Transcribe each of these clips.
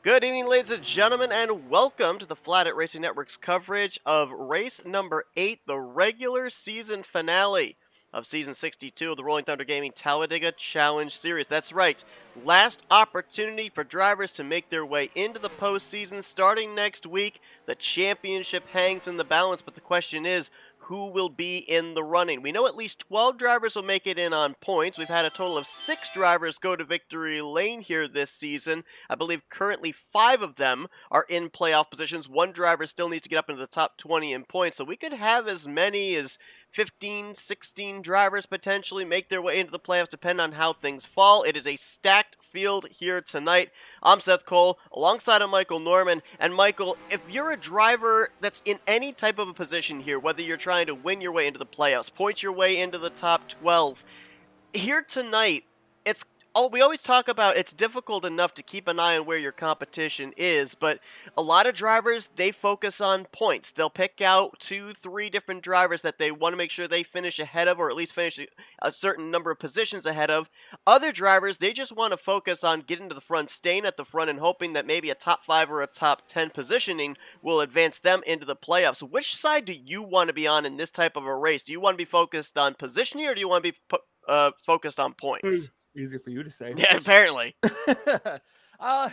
Good evening, ladies and gentlemen, and welcome to the Flatout Racing Network's coverage of race number 8, the regular season finale of Season 62 of the Rolling Thunder Gaming Talladega Challenge Series. That's right, last opportunity for drivers to make their way into the postseason. Starting next week, the championship hangs in the balance, but the question is, who will be in the running? We know at least 12 drivers will make it in on points. We've had a total of 6 drivers go to victory lane here this season. I believe currently 5 of them are in playoff positions. One driver still needs to get up into the top 20 in points. So we could have as many as 15, 16 drivers potentially make their way into the playoffs, depending on how things fall. It is a stacked field here tonight. I'm Seth Cole, alongside of Michael Norman. And Michael, if you're a driver that's in any type of a position here, whether you're trying to win your way into the playoffs, point your way into the top 12, here tonight, we always talk about it's difficult enough to keep an eye on where your competition is, but a lot of drivers, they focus on points. They'll pick out 2, 3 different drivers that they want to make sure they finish ahead of, or at least finish a certain number of positions ahead of. Other drivers, they just want to focus on getting to the front, staying at the front, and hoping that maybe a top 5 or a top 10 positioning will advance them into the playoffs. Which side do you want to be on in this type of a race? Do you want to be focused on positioning, or do you want to be focused on points? Easier for you to say. Yeah, apparently. That's a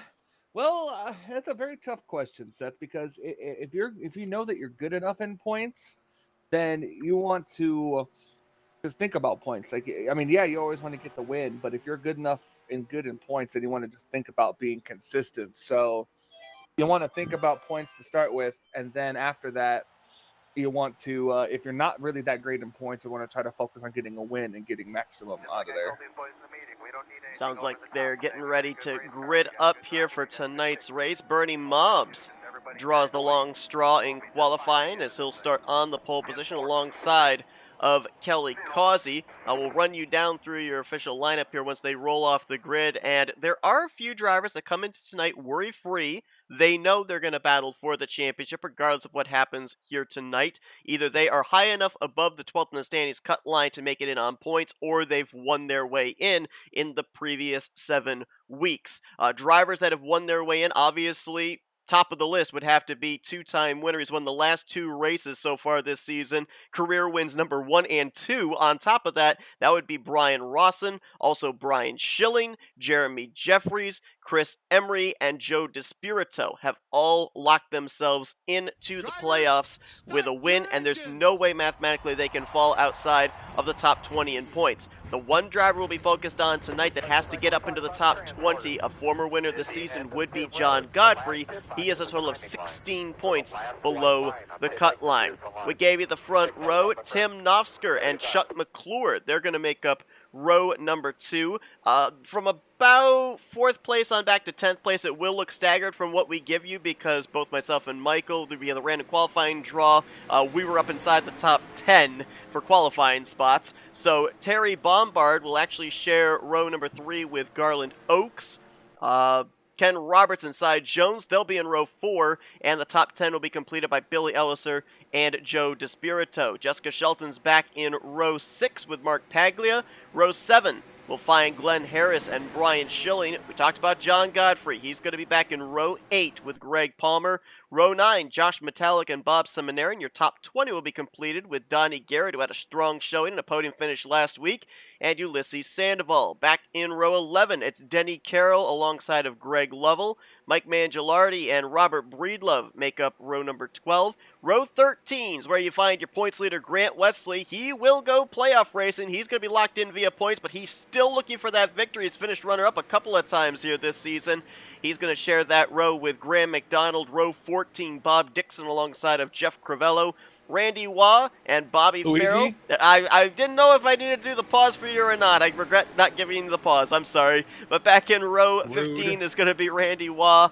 very tough question, Seth, because if you know that you're good enough in points, then you want to just think about points. Like, I mean, yeah, you always want to get the win, but if you're good enough and good in points, then you want to just think about being consistent. So you want to think about points to start with, and then after that, you want to, if you're not really that great in points, you want to try to focus on getting a win and getting maximum out of there. Sounds like they're getting ready to grid up here for tonight's race. Bernie Mobbs draws the long straw in qualifying as he'll start on the pole position alongside of Kelly Causey. We'll run you down through your official lineup here once they roll off the grid, and there are a few drivers that come into tonight worry-free. They know they're going to battle for the championship regardless of what happens here tonight. Either they are high enough above the 12th in the standings cut line to make it in on points, or they've won their way in the previous 7 weeks. Drivers that have won their way in, obviously, top of the list would have to be 2-time winner. He's won the last 2 races so far this season. Career wins number 1 and 2. On top of that, that would be Brian Rawson, also Brian Schilling, Jeremy Jeffries, Chris Emery, and Joe DeSpirito have all locked themselves into the playoffs with a win, and there's no way mathematically they can fall outside of the top 20 in points. The one driver we'll be focused on tonight that has to get up into the top 20, a former winner this season, would be John Godfrey. He has a total of 16 points below the cut line. We gave you the front row. Tim Nofsker and Chuck McClure, they're going to make up row number 2. From about 4th place on back to 10th place, it will look staggered from what we give you because both myself and Michael, via the random qualifying draw, we were up inside the top 10 for qualifying spots. So Terry Bombard will actually share row number 3 with Garland Oaks. Ken Roberts and Cy Jones, they'll be in row 4, and the top 10 will be completed by Billy Elliser and Joe DeSpirito. Jessica Shelton's back in row 6 with Mark Paglia. Row 7 will find Glenn Harris and Brian Schilling. We talked about John Godfrey. He's going to be back in row 8 with Greg Palmer. Row 9, Josh Metallic and Bob Seminarian. Your top 20 will be completed with Donnie Garrett, who had a strong showing and a podium finish last week, and Ulysses Sandoval. Back in row 11, it's Denny Carroll alongside of Greg Lovell. Mike Mangialardi and Robert Breedlove make up row number 12. Row 13 is where you find your points leader, Grant Wesley. He will go playoff racing. He's going to be locked in via points, but he's still looking for that victory. He's finished runner-up a couple of times here this season. He's going to share that row with Graham McDonald. Row 14, Bob Dixon alongside of Jeff Crivello. Randy Waugh and Bobby Farrell. I didn't know if I needed to do the pause for you or not. I regret not giving you the pause. I'm sorry. But back in row 15 is going to be Randy Waugh.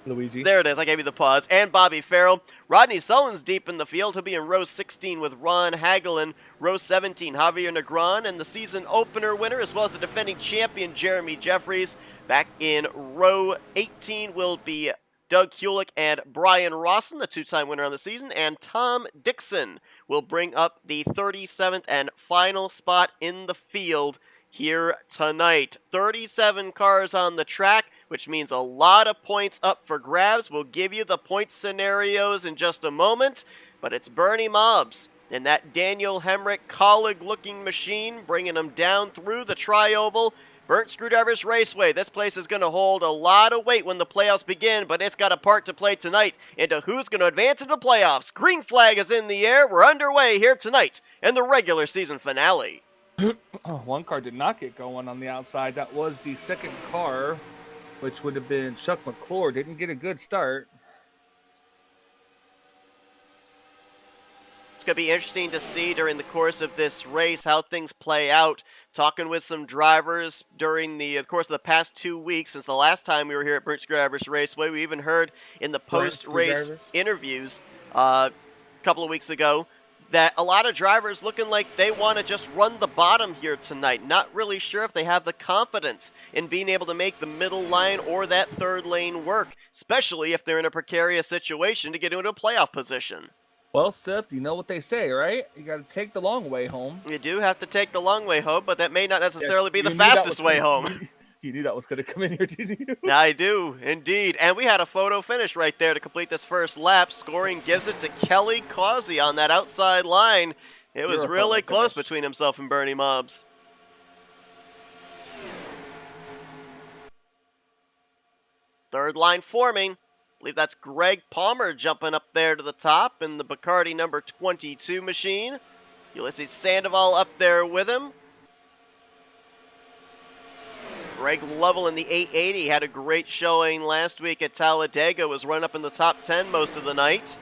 Luigi. There it is. I gave you the pause. And Bobby Farrell. Rodney Sullivan's deep in the field. He'll be in row 16 with Ron Hagelin. Row 17, Javier Negron. And the season opener winner, as well as the defending champion, Jeremy Jeffries. Back in row 18 will be Doug Hewlick and Brian Rawson, the 2-time winner on the season, and Tom Dixon will bring up the 37th and final spot in the field here tonight. 37 cars on the track. which means a lot of points up for grabs. We'll give you the point scenarios in just a moment, but it's Bernie Mobbs and that Daniel Hemrick colleague-looking machine bringing them down through the tri-oval. Burnt Screwdrivers Raceway. This place is going to hold a lot of weight when the playoffs begin, but it's got a part to play tonight into who's going to advance into the playoffs. Green flag is in the air. We're underway here tonight in the regular season finale. One car did not get going on the outside. That was the second car, which would have been Chuck McClure. Didn't get a good start. It's going to be interesting to see during the course of this race how things play out. Talking with some drivers during the course of the past 2 weeks since the last time we were here at Burnt Screwdrivers Raceway. We even heard in the post-race interviews a couple of weeks ago that a lot of drivers looking like they want to just run the bottom here tonight. Not really sure if they have the confidence in being able to make the middle line or that third lane work, especially if they're in a precarious situation to get into a playoff position. Well, Seth, you know what they say, right? You got to take the long way home. You do have to take the long way home, but that may not necessarily be the fastest way home. You knew that was going to come in here, didn't you? I do, indeed. And we had a photo finish right there to complete this first lap. Scoring gives it to Kelly Causey on that outside line. It was really close between himself and Bernie Mobbs. Third line forming. I believe that's Greg Palmer jumping up there to the top in the Bacardi number 22 machine. Ulysses Sandoval up there with him. Greg Lovell in the 880 had a great showing last week at Talladega, was run up in the top 10 most of the night.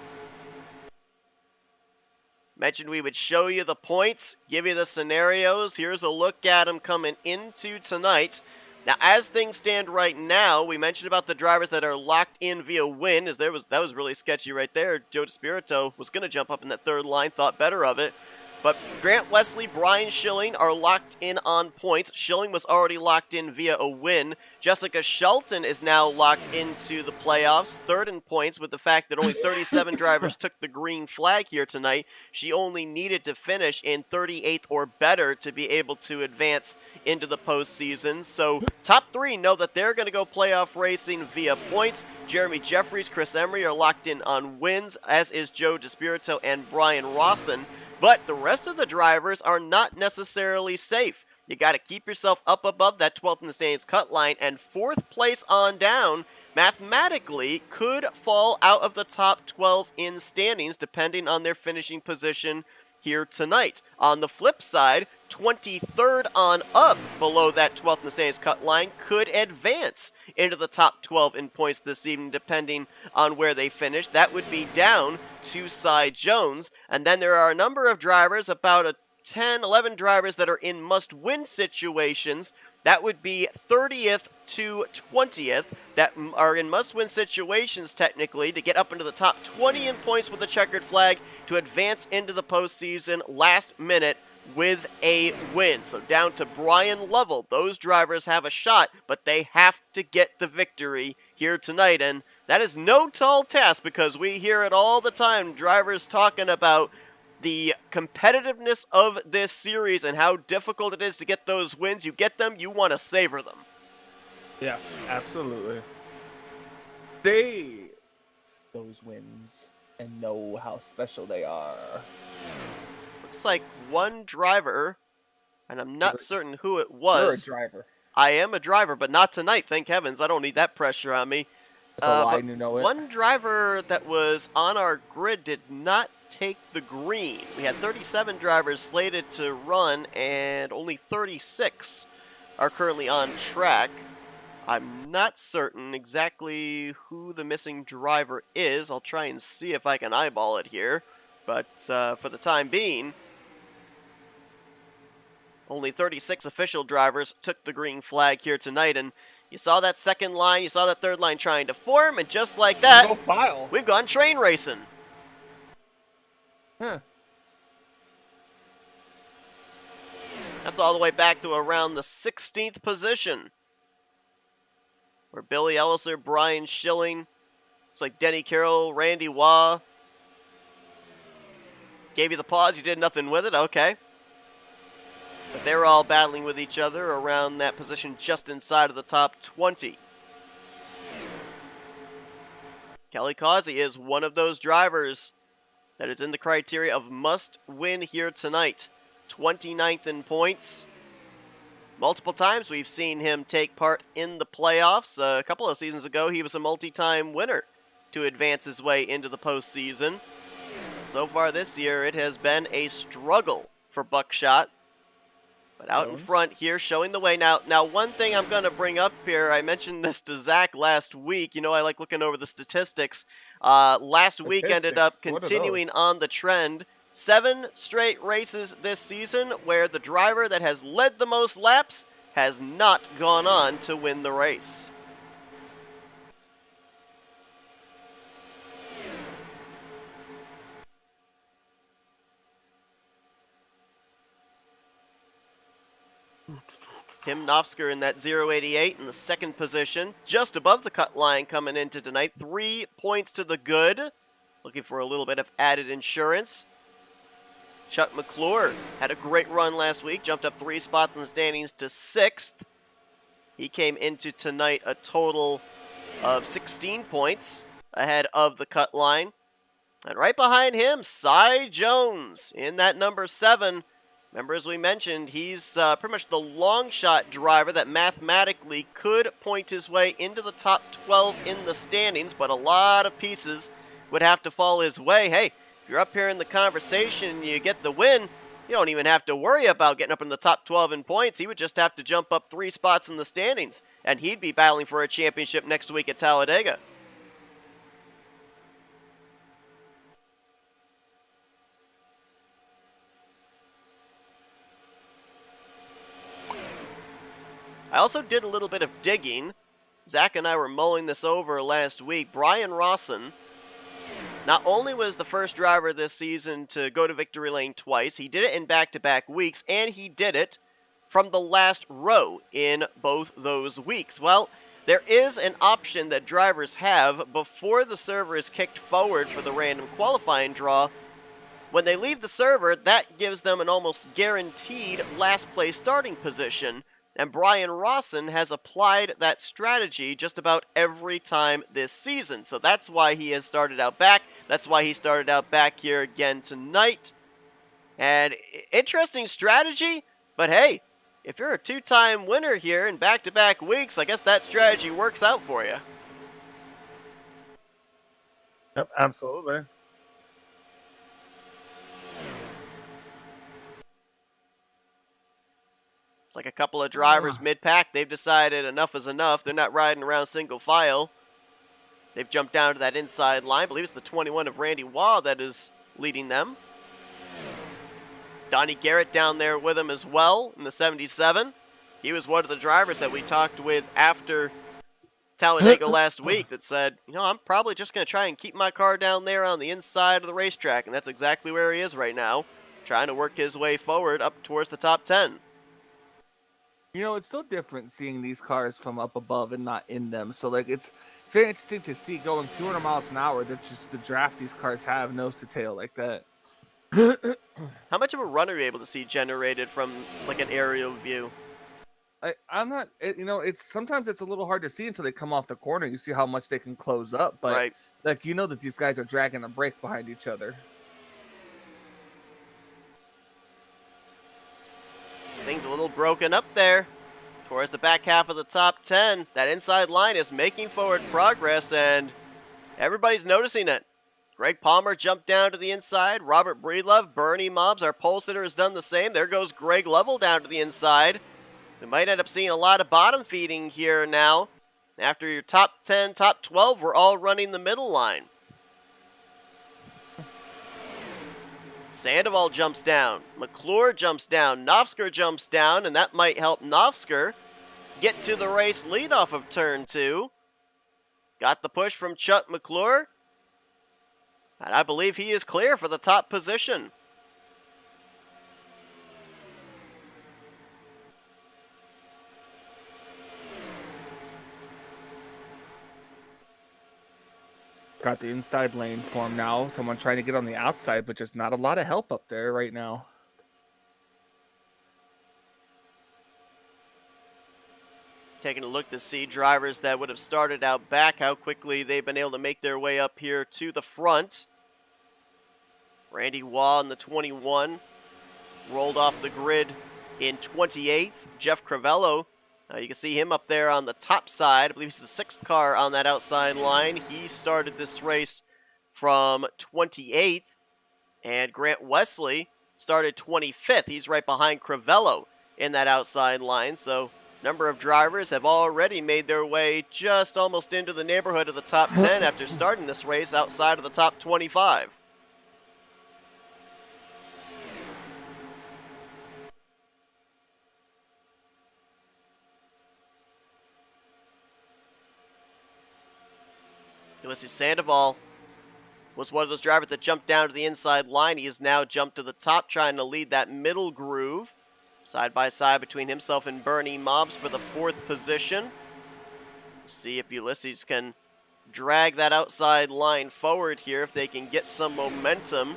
Mentioned we would show you the points, give you the scenarios. Here's a look at them coming into tonight. Now, as things stand right now, we mentioned about the drivers that are locked in via win, as that was really sketchy right there. Joe DeSpirito was going to jump up in that third line, thought better of it. But Grant Wesley, Brian Schilling are locked in on points. Schilling was already locked in via a win. Jessica Shelton is now locked into the playoffs, third in points, with the fact that only 37 drivers took the green flag here tonight. She only needed to finish in 38th or better to be able to advance into the postseason. So top three know that they're going to go playoff racing via points. Jeremy Jeffries, Chris Emery are locked in on wins, as is Joe DeSpirito and Brian Rawson. But the rest of the drivers are not necessarily safe. You got to keep yourself up above that 12th in the standings cut line, and fourth place on down mathematically could fall out of the top 12 in standings depending on their finishing position here tonight. On the flip side, 23rd on up below that 12th in the standings cut line could advance into the top 12 in points this evening depending on where they finish. That would be down to Cy Jones. And then there are a number of drivers, about 10, 11 drivers that are in must-win situations. That would be 30th to 20th that are in must-win situations technically to get up into the top 20 in points with a checkered flag to advance into the postseason last minute with a win. So down to Brian Lovell. Those drivers have a shot, but they have to get the victory here tonight. And that is no tall task because we hear it all the time. Drivers talking about the competitiveness of this series and how difficult it is to get those wins. You get them, you want to savor them. Yeah, absolutely. They those wins and know how special they are. Looks like one driver, and I'm not certain who it was. You're a driver. I am a driver, but not tonight, thank heavens. I don't need that pressure on me. I know it. One driver that was on our grid did not take the green. We had 37 drivers slated to run, and only 36 are currently on track. I'm not certain exactly who the missing driver is. I'll try and see if I can eyeball it here. But for the time being, only 36 official drivers took the green flag here tonight. And you saw that second line, you saw that third line trying to form, and just like that, we've gone train racing. Huh. That's all the way back to around the 16th position, where Billy Elliser, Brian Schilling, it's like Denny Carroll, Randy Waugh. Gave you the pause, you did nothing with it, okay. But they were all battling with each other around that position just inside of the top 20. Kelly Causey is one of those drivers that is in the criteria of must win here tonight. 29th in points. Multiple times we've seen him take part in the playoffs. A couple of seasons ago, he was a multi-time winner to advance his way into the postseason. So far this year, it has been a struggle for Buckshot. But out in front here, showing the way. Now, one thing I'm going to bring up here, I mentioned this to Zach last week. You know, I like looking over the statistics. Last week ended up What are those? continuing on the trend. 7 straight races this season where the driver that has led the most laps has not gone on to win the race. Tim Nofsker in that 088 in the second position, just above the cut line coming into tonight. 3 points to the good. Looking for a little bit of added insurance. Chuck McClure had a great run last week, jumped up 3 spots in the standings to 6th. He came into tonight a total of 16 points ahead of the cut line. And right behind him, Cy Jones in that number 7. Remember, as we mentioned, he's pretty much the long shot driver that mathematically could point his way into the top 12 in the standings, but a lot of pieces would have to fall his way. Hey, if you're up here in the conversation and you get the win, you don't even have to worry about getting up in the top 12 in points. He would just have to jump up 3 spots in the standings, and he'd be battling for a championship next week at Talladega. I also did a little bit of digging. Zach and I were mulling this over last week. Brian Rawson not only was the first driver this season to go to victory lane twice, he did it in back-to-back weeks, and he did it from the last row in both those weeks. Well, there is an option that drivers have before the server is kicked forward for the random qualifying draw. When they leave the server, that gives them an almost guaranteed last place starting position. And Brian Rawson has applied that strategy just about every time this season. So that's why he has started out back. That's why he started out back here again tonight. And interesting strategy, but hey, if you're a 2-time winner here in back-to-back weeks, I guess that strategy works out for you. Yep, absolutely. It's like a couple of drivers mid-pack, they've decided enough is enough. They're not riding around single file. They've jumped down to that inside line. I believe it's the 21 of Randy Waugh that is leading them. Donnie Garrett down there with him as well in the 77. He was one of the drivers that we talked with after Talladega last week that said, you know, I'm probably just going to try and keep my car down there on the inside of the racetrack. And that's exactly where he is right now, trying to work his way forward up towards the top 10. You know, it's so different seeing these cars from up above and not in them. So, like, it's very interesting to see going 200 miles an hour. That's just the draft these cars have, nose to tail, like that. How much of a run are you able to see generated from, like, an aerial view? I'm not, you know, sometimes it's a little hard to see until they come off the corner. You see how much they can close up. But, right. like, you know that these guys are dragging a brake behind each other. Things a little broken up there towards the back half of the top 10. That inside line is making forward progress, and everybody's noticing it. Greg Palmer jumped down to the inside. Robert Breedlove, Bernie Mobbs, our pole sitter, has done the same. There goes Greg Lovell down to the inside. We might end up seeing a lot of bottom feeding here now. After your top 10, top 12, we're all running the middle line. Sandoval jumps down, McClure jumps down, Nofsker jumps down, and that might help Nofsker get to the race lead off of turn 2. Got the push from Chuck McClure, and I believe he is clear for the top position. Got the inside lane for him now. Someone trying to get on the outside, but just not a lot of help up there right now. Taking a look to see drivers that would have started out back, how quickly they've been able to make their way up here to the front. Randy Waugh in the 21 rolled off the grid in 28th. Jeff Crivello, you can see him up there on the top side. I believe he's the 6th car on that outside line. He started this race from 28th. And Grant Wesley started 25th. He's right behind Crivello in that outside line. So number of drivers have already made their way just almost into the neighborhood of the top 10 after starting this race outside of the top 25. Ulysses Sandoval was one of those drivers that jumped down to the inside line. He has now jumped to the top, trying to lead that middle groove. Side by side between himself and Bernie Mobbs for the 4th position. See if Ulysses can drag that outside line forward here, if they can get some momentum,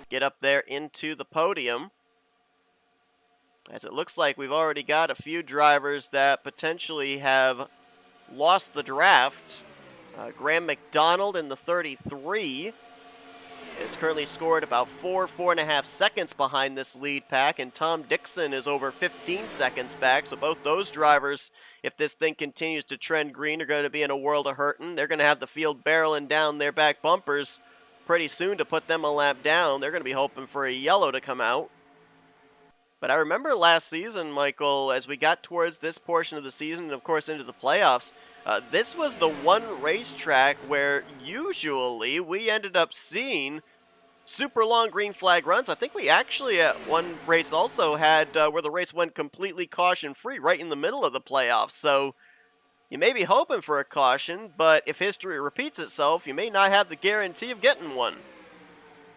get up there into the podium. As it looks like we've already got a few drivers that potentially have lost the draft. Graham McDonald in the 33 is currently scored about 4.5 seconds behind this lead pack, and Tom Dixon is over 15 seconds back. So both those drivers, if this thing continues to trend green, are going to be in a world of hurting. They're going to have the field barreling down their back bumpers pretty soon to put them a lap down. They're going to be hoping for a yellow to come out. But I remember last season, Michael, as we got towards this portion of the season and, of course, into the playoffs, this was the one racetrack where usually we ended up seeing super long green flag runs. I think we actually at one race also had where the race went completely caution-free right in the middle of the playoffs. So you may be hoping for a caution, but if history repeats itself, you may not have the guarantee of getting one.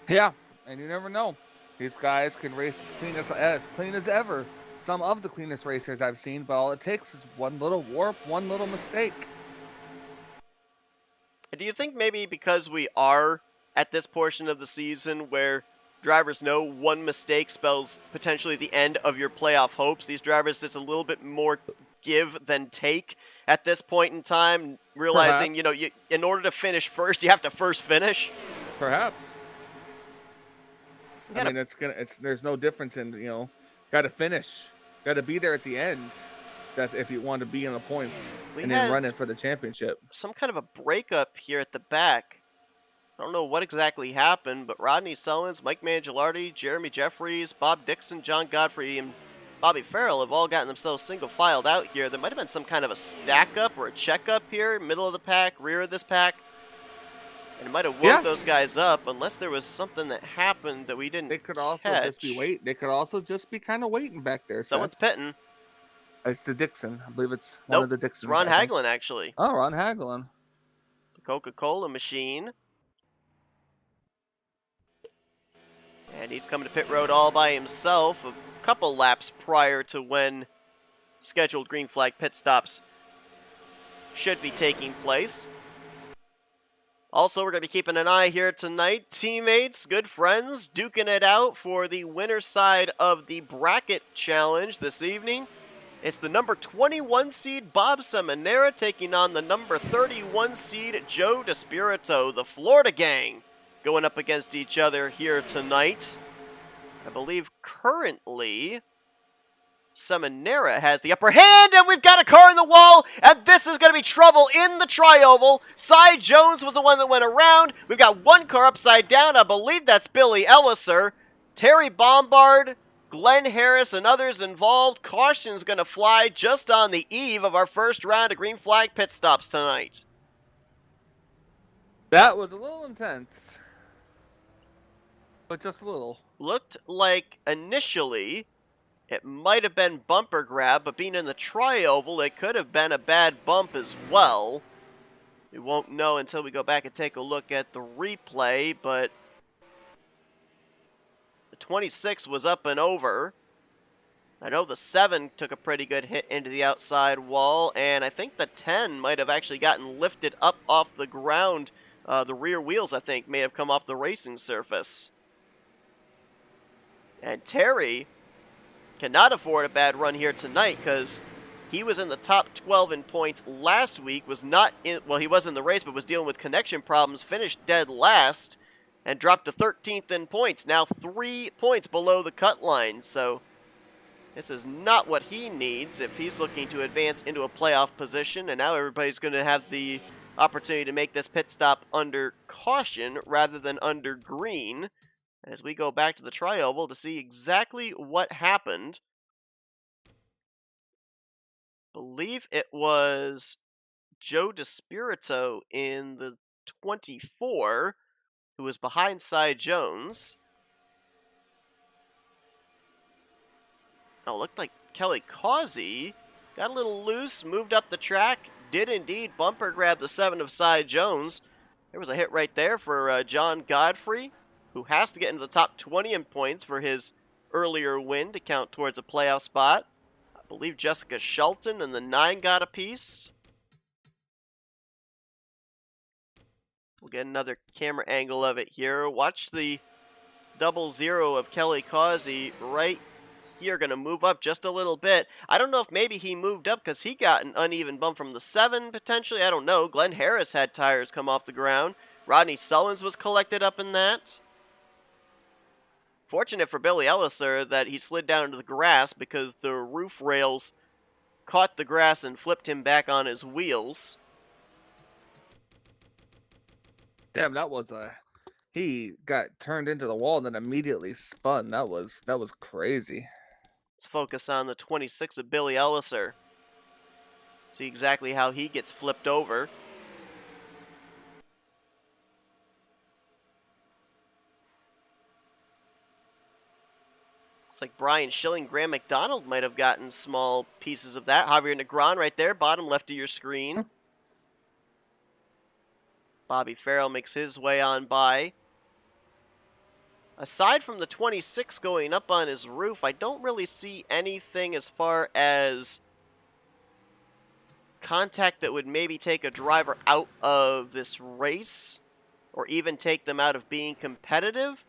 Yeah, and you never know. These guys can race as clean as ever. Some of the cleanest racers I've seen, but all it takes is one little warp, one little mistake. Do you think maybe because we are at this portion of the season where drivers know one mistake spells potentially the end of your playoff hopes, these drivers just a little bit more give than take at this point in time, realizing, in order to finish first, you have to first finish? Perhaps. I mean, there's no difference in, got to finish, got to be there at the end. That if you want to be in the points and then run it for the championship. Some kind of a breakup here at the back. I don't know what exactly happened, but Rodney Sullins, Mike Mangialardi, Jeremy Jeffries, Bob Dixon, John Godfrey, and Bobby Farrell have all gotten themselves single-filed out here. There might have been some kind of a stack-up or a check-up here, middle of the pack, rear of this pack. And it might have woke those guys up, unless there was something that happened that we didn't They could also just be waiting. They could also just be kind of waiting back there. Someone's pitting. It's the Dixon. I believe it's one of the Dixons. It's Ron Hagelin, actually. Oh, Ron Hagelin. The Coca-Cola machine. And he's coming to pit road all by himself a couple laps prior to when scheduled green flag pit stops should be taking place. Also, we're going to be keeping an eye here tonight. Teammates, good friends, duking it out for the winner side of the bracket challenge this evening. It's the number 21 seed Bob Seminara taking on the number 31 seed Joe DeSpirito. The Florida gang going up against each other here tonight. I believe currently Seminara has the upper hand, and we've got a car in the wall, and this is going to be trouble in the tri-oval. Cy Jones was the one that went around. We've got one car upside down. I believe that's Billy Elliser. Terry Bombard, Glenn Harris, and others involved. Caution's going to fly just on the eve of our first round of green flag pit stops tonight. That was a little intense, but just a little. Looked like initially it might have been bumper grab, but being in the tri-oval, it could have been a bad bump as well. We won't know until we go back and take a look at the replay, but the 26 was up and over. I know the 7 took a pretty good hit into the outside wall, and I think the 10 might have actually gotten lifted up off the ground. The rear wheels, I think, may have come off the racing surface. And Terry cannot afford a bad run here tonight, because He was in the top 12 in points last week, was not in, well, he was in the race, but was dealing with connection problems, finished dead last, and dropped to 13th in points, now 3 points below the cut line. So this is not what he needs if he's looking to advance into a playoff position, and now everybody's going to have the opportunity to make this pit stop under caution rather than under green, as we go back to the tri-oval to see exactly what happened. Believe it was Joe DeSpirito in the 24 who was behind Cy Jones. Oh, looked like Kelly Causey got a little loose, moved up the track, did indeed bumper grab the 7 of Cy Jones. There was a hit right there for John Godfrey, who has to get into the top 20 in points for his earlier win to count towards a playoff spot. I believe Jessica Shelton and the 9 got a piece. We'll get another camera angle of it here. Watch the 00 of Kelly Causey right here, going to move up just a little bit. I don't know if maybe he moved up because he got an uneven bump from the 7 potentially. I don't know. Glenn Harris had tires come off the ground. Rodney Sullins was collected up in that. Fortunate for Billy Elliser that he slid down into the grass because the roof rails caught the grass and flipped him back on his wheels. Damn, that was a. He got turned into the wall and then immediately spun. That was crazy. Let's focus on the 26 of Billy Elliser. See exactly how he gets flipped over. Looks like Brian Schilling, Graham McDonald might have gotten small pieces of that. Javier Negron right there, bottom left of your screen. Bobby Farrell makes his way on by. Aside from the 26 going up on his roof, I don't really see anything as far as contact that would maybe take a driver out of this race or even take them out of being competitive.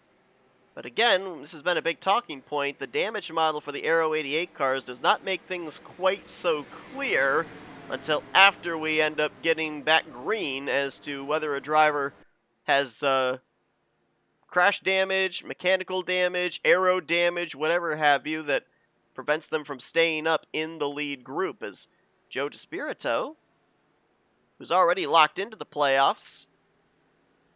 But again, this has been a big talking point. The damage model for the Aero 88 cars does not make things quite so clear until after we end up getting back green as to whether a driver has crash damage, mechanical damage, aero damage, whatever have you, that prevents them from staying up in the lead group. As Joe DeSpirito, who's already locked into the playoffs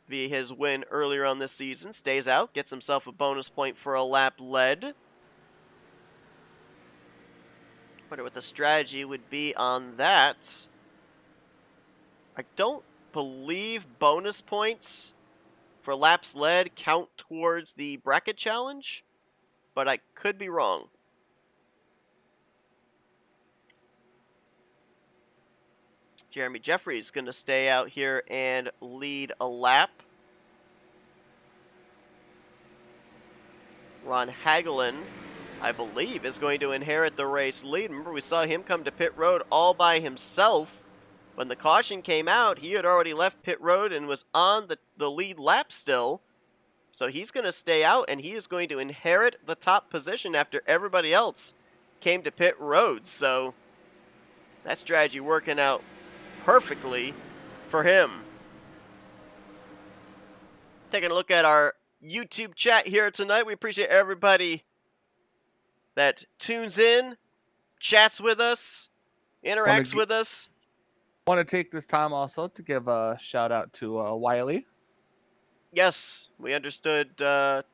via his win earlier on this season, stays out, gets himself a bonus point for a lap led. Wonder what the strategy would be on that. I don't believe bonus points for laps led count towards the bracket challenge, but I could be wrong. Jeremy Jeffries going to stay out here and lead a lap. Ron Hagelin, I believe, is going to inherit the race lead. Remember, we saw him come to pit road all by himself. When the caution came out, he had already left pit road and was on the lead lap still. So he's going to stay out, and he is going to inherit the top position after everybody else came to pit road. So that strategy working out perfectly for him. Taking a look at our YouTube chat here tonight. We appreciate everybody that tunes in, chats with us, interacts with us. Want to take this time also to give a shout out to Wiley. Yes, we understood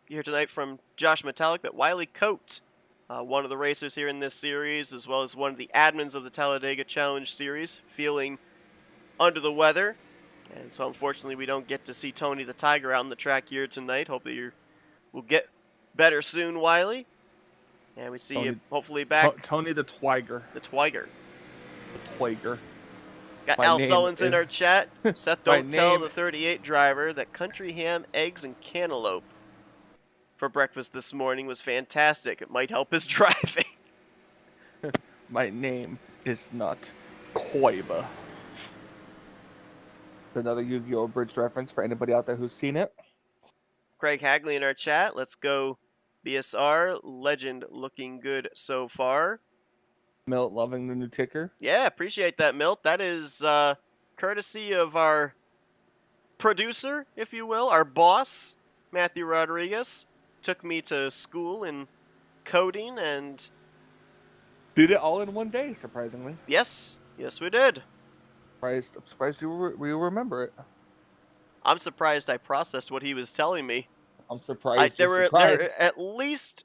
here tonight from Josh Metallic that Wiley Coate, one of the racers here in this series, as well as one of the admins of the Talladega Challenge series, feeling under the weather. And so unfortunately we don't get to see Tony the Tiger out on the track here tonight. Hopefully we'll get better soon, Wiley. And we see you hopefully back. Tony the Twiger. The Twiger. The Twiger. Got Al Sullins in our chat. Seth, don't tell the 38 driver that country ham, eggs, and cantaloupe for breakfast this morning was fantastic. It might help his driving. My name is not Koiba. Another Yu-Gi-Oh! Bridge reference for anybody out there who's seen it. Craig Hagley in our chat. Let's go BSR. Legend looking good so far. Milt loving the new ticker. Yeah, appreciate that, Milt. That is courtesy of our producer, if you will, our boss, Matthew Rodriguez. Took me to school in coding, and Did it all in one day, surprisingly. yes, yes, we did. I'm surprised you remember it. I'm surprised I processed what he was telling me. I'm surprised you're There were surprised. at least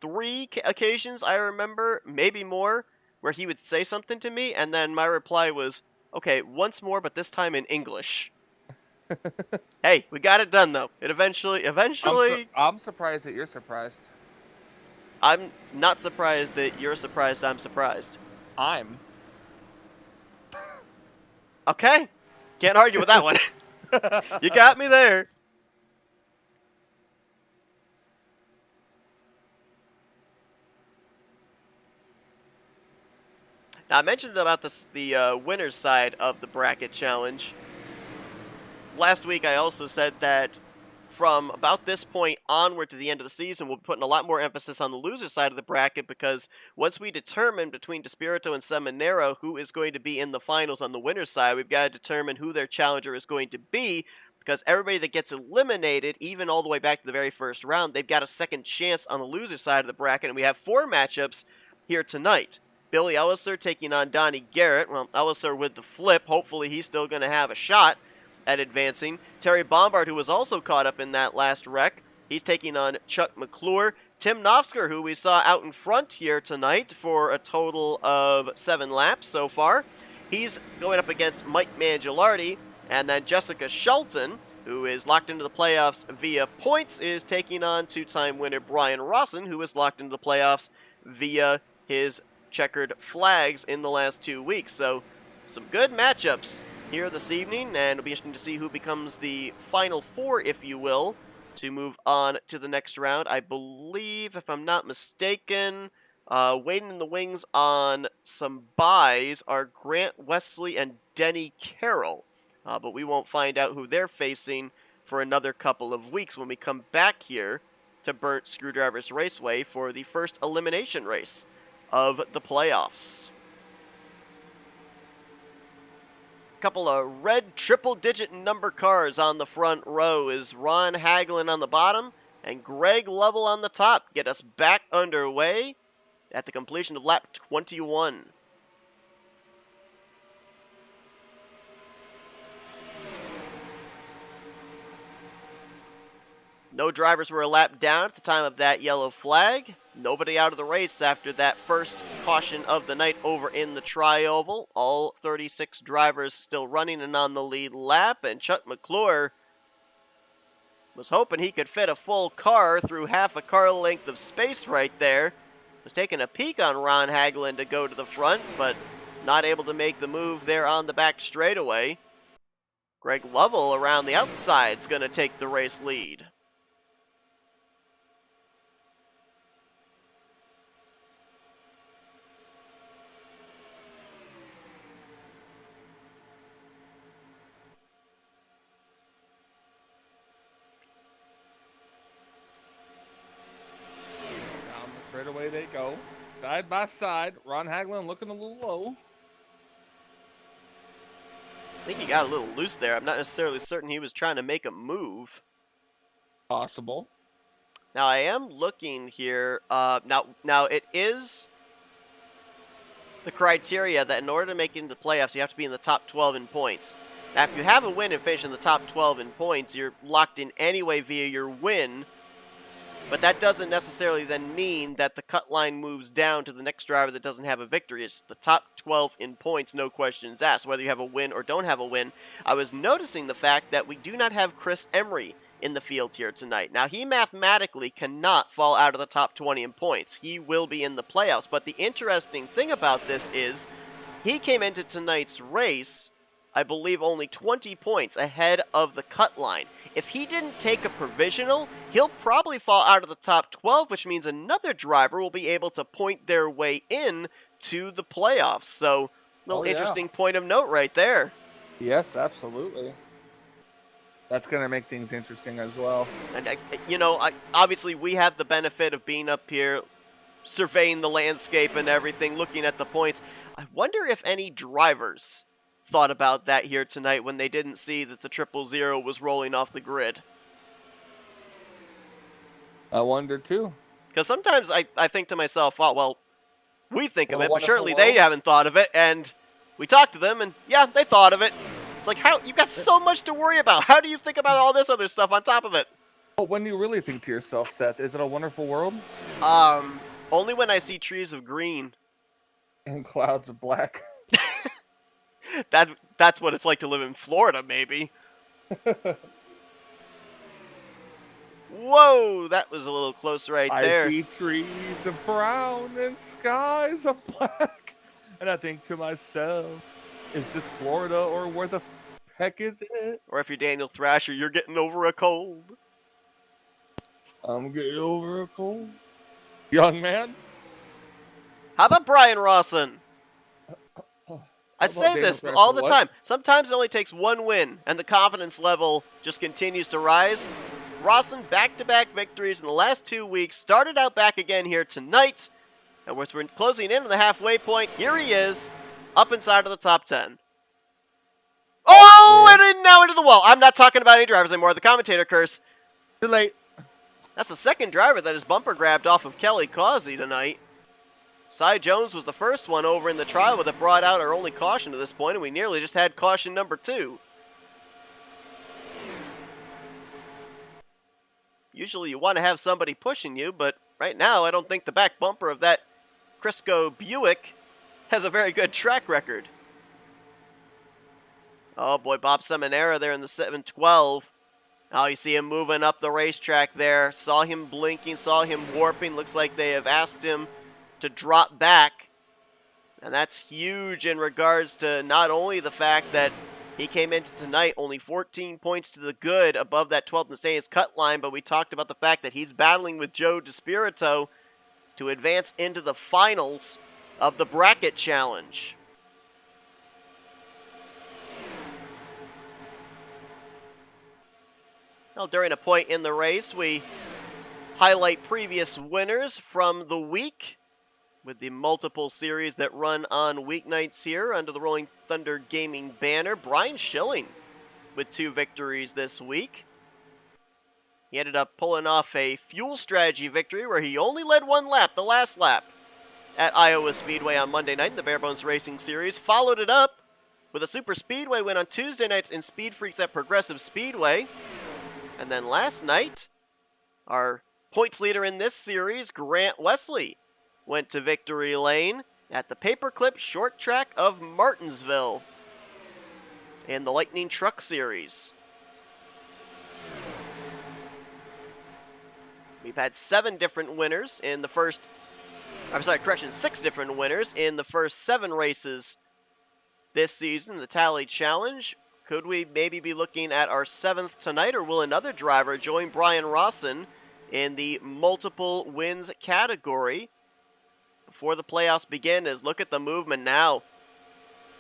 three occasions I remember, maybe more, where he would say something to me, and then my reply was, "Okay, once more, but this time in English." Hey, we got it done though. It eventually, I'm surprised that you're surprised. I'm not surprised that you're surprised. I'm surprised. I'm. Okay, can't argue with that one. You got me there. Now I mentioned about the winner's side of the bracket challenge. Last week I also said that from about this point onward to the end of the season, we'll be putting a lot more emphasis on the loser side of the bracket, because once we determine between Despirito and Seminero who is going to be in the finals on the winner's side, we've got to determine who their challenger is going to be, because everybody that gets eliminated, even all the way back to the very first round, they've got a second chance on the loser side of the bracket, and we have 4 matchups here tonight. Billy Elliser taking on Donnie Garrett. Well, Elliser with the flip. Hopefully he's still going to have a shot at advancing. Terry Bombard, who was also caught up in that last wreck, he's taking on Chuck McClure. Tim Nofsker, who we saw out in front here tonight for a total of 7 laps so far, he's going up against Mike Mangialardi. And then Jessica Shelton, who is locked into the playoffs via points, is taking on 2-time winner Brian Rawson, who is locked into the playoffs via his checkered flags in the last 2 weeks. So some good matchups here this evening, and it'll be interesting to see who becomes the final 4, if you will, to move on to the next round. I believe, if I'm not mistaken, waiting in the wings on some buys are Grant Wesley and Denny Carroll, but we won't find out who they're facing for another couple of weeks when we come back here to Burnt Screwdrivers Raceway for the first elimination race of the playoffs. Couple of red triple-digit number cars on the front row is Ron Hagelin on the bottom and Greg Lovell on the top. Get us back underway at the completion of lap 21. No drivers were a lap down at the time of that yellow flag. Nobody out of the race after that first caution of the night over in the Tri-Oval. All 36 drivers still running and on the lead lap, and Chuck McClure was hoping he could fit a full car through half a car length of space right there. Was taking a peek on Ron Hagelin to go to the front, but not able to make the move there on the back straightaway. Greg Lovell around the outside is going to take the race lead. Straight away they go. Side by side. Ron Hagelin looking a little low. I think he got a little loose there. I'm not necessarily certain he was trying to make a move. Possible. Now I am looking here. Now it is the criteria that in order to make it into the playoffs, you have to be in the top 12 in points. Now, if you have a win and finish in the top 12 in points, you're locked in anyway via your win. But that doesn't necessarily then mean that the cut line moves down to the next driver that doesn't have a victory. It's the top 12 in points, no questions asked, whether you have a win or don't have a win. I was noticing the fact that we do not have Chris Emery in the field here tonight. Now, he mathematically cannot fall out of the top 20 in points. He will be in the playoffs. But the interesting thing about this is he came into tonight's race, I believe, only 20 points ahead of the cut line. If he didn't take a provisional, he'll probably fall out of the top 12, which means another driver will be able to point their way in to the playoffs. So, little interesting point of note right there. Yes, absolutely. That's going to make things interesting as well. And, obviously we have the benefit of being up here surveying the landscape and everything, looking at the points. I wonder if any drivers thought about that here tonight when they didn't see that the 000 was rolling off the grid. I wonder too. Because sometimes I think to myself, oh, well, we think of What a it, but wonderful surely they world. haven't thought of it, and we talked to them, and yeah, they thought of it. It's like, how, you've got so much to worry about. How do you think about all this other stuff on top of it? But when you really think to yourself, Seth, is it a wonderful world? Only when I see trees of green. And clouds of black. That's what it's like to live in Florida, maybe. Whoa, that was a little close right I there. see trees of brown and skies of black. And I think to myself, is this Florida or where the heck is it? Or if you're Daniel Thrasher, you're getting over a cold. I'm getting over a cold. Young man. How about Brian Rawson? I How about say Daniel this Thrasher, all the what? time. Sometimes it only takes one win, and the confidence level just continues to rise. Rawson, back-to-back victories in the last 2 weeks, started out back again here tonight. And we're closing in on the halfway point. Here he is, up inside of the top 10. Oh, and now into the wall. I'm not talking about any drivers anymore. The commentator curse. Too late. That's the second driver that is bumper grabbed off of Kelly Causey tonight. Cy Jones was the first one over in the trial that brought out our only caution to this point, and we nearly just had caution number 2. Usually you want to have somebody pushing you, but right now I don't think the back bumper of that Crisco Buick has a very good track record. Oh boy, Bob Seminara there in the 712. Oh, you see him moving up the racetrack there. Saw him blinking, saw him warping. Looks like they have asked him to drop back. And that's huge in regards to not only the fact that he came into tonight only 14 points to the good above that 12th in the standings cut line, but we talked about the fact that he's battling with Joe DeSpirito to advance into the finals of the bracket challenge. Well, during a point in the race, we highlight previous winners from the week with the multiple series that run on weeknights here under the Rolling Thunder Gaming banner. Brian Schilling with 2 victories this week. He ended up pulling off a fuel strategy victory where he only led 1 lap, the last lap, at Iowa Speedway on Monday night in the Barebones Racing Series. Followed it up with a Super Speedway win on Tuesday nights in Speed Freaks at Progressive Speedway. And then last night, our points leader in this series, Grant Wesley, went to victory lane at the Paperclip Short Track of Martinsville in the Lightning Truck Series. We've had 7 different winners in the first, 6 different winners in the first 7 races this season, the Tally Challenge. Could we maybe be looking at our 7th tonight, or will another driver join Brian Rawson in the multiple wins category? Before the playoffs begin, is look at the movement now.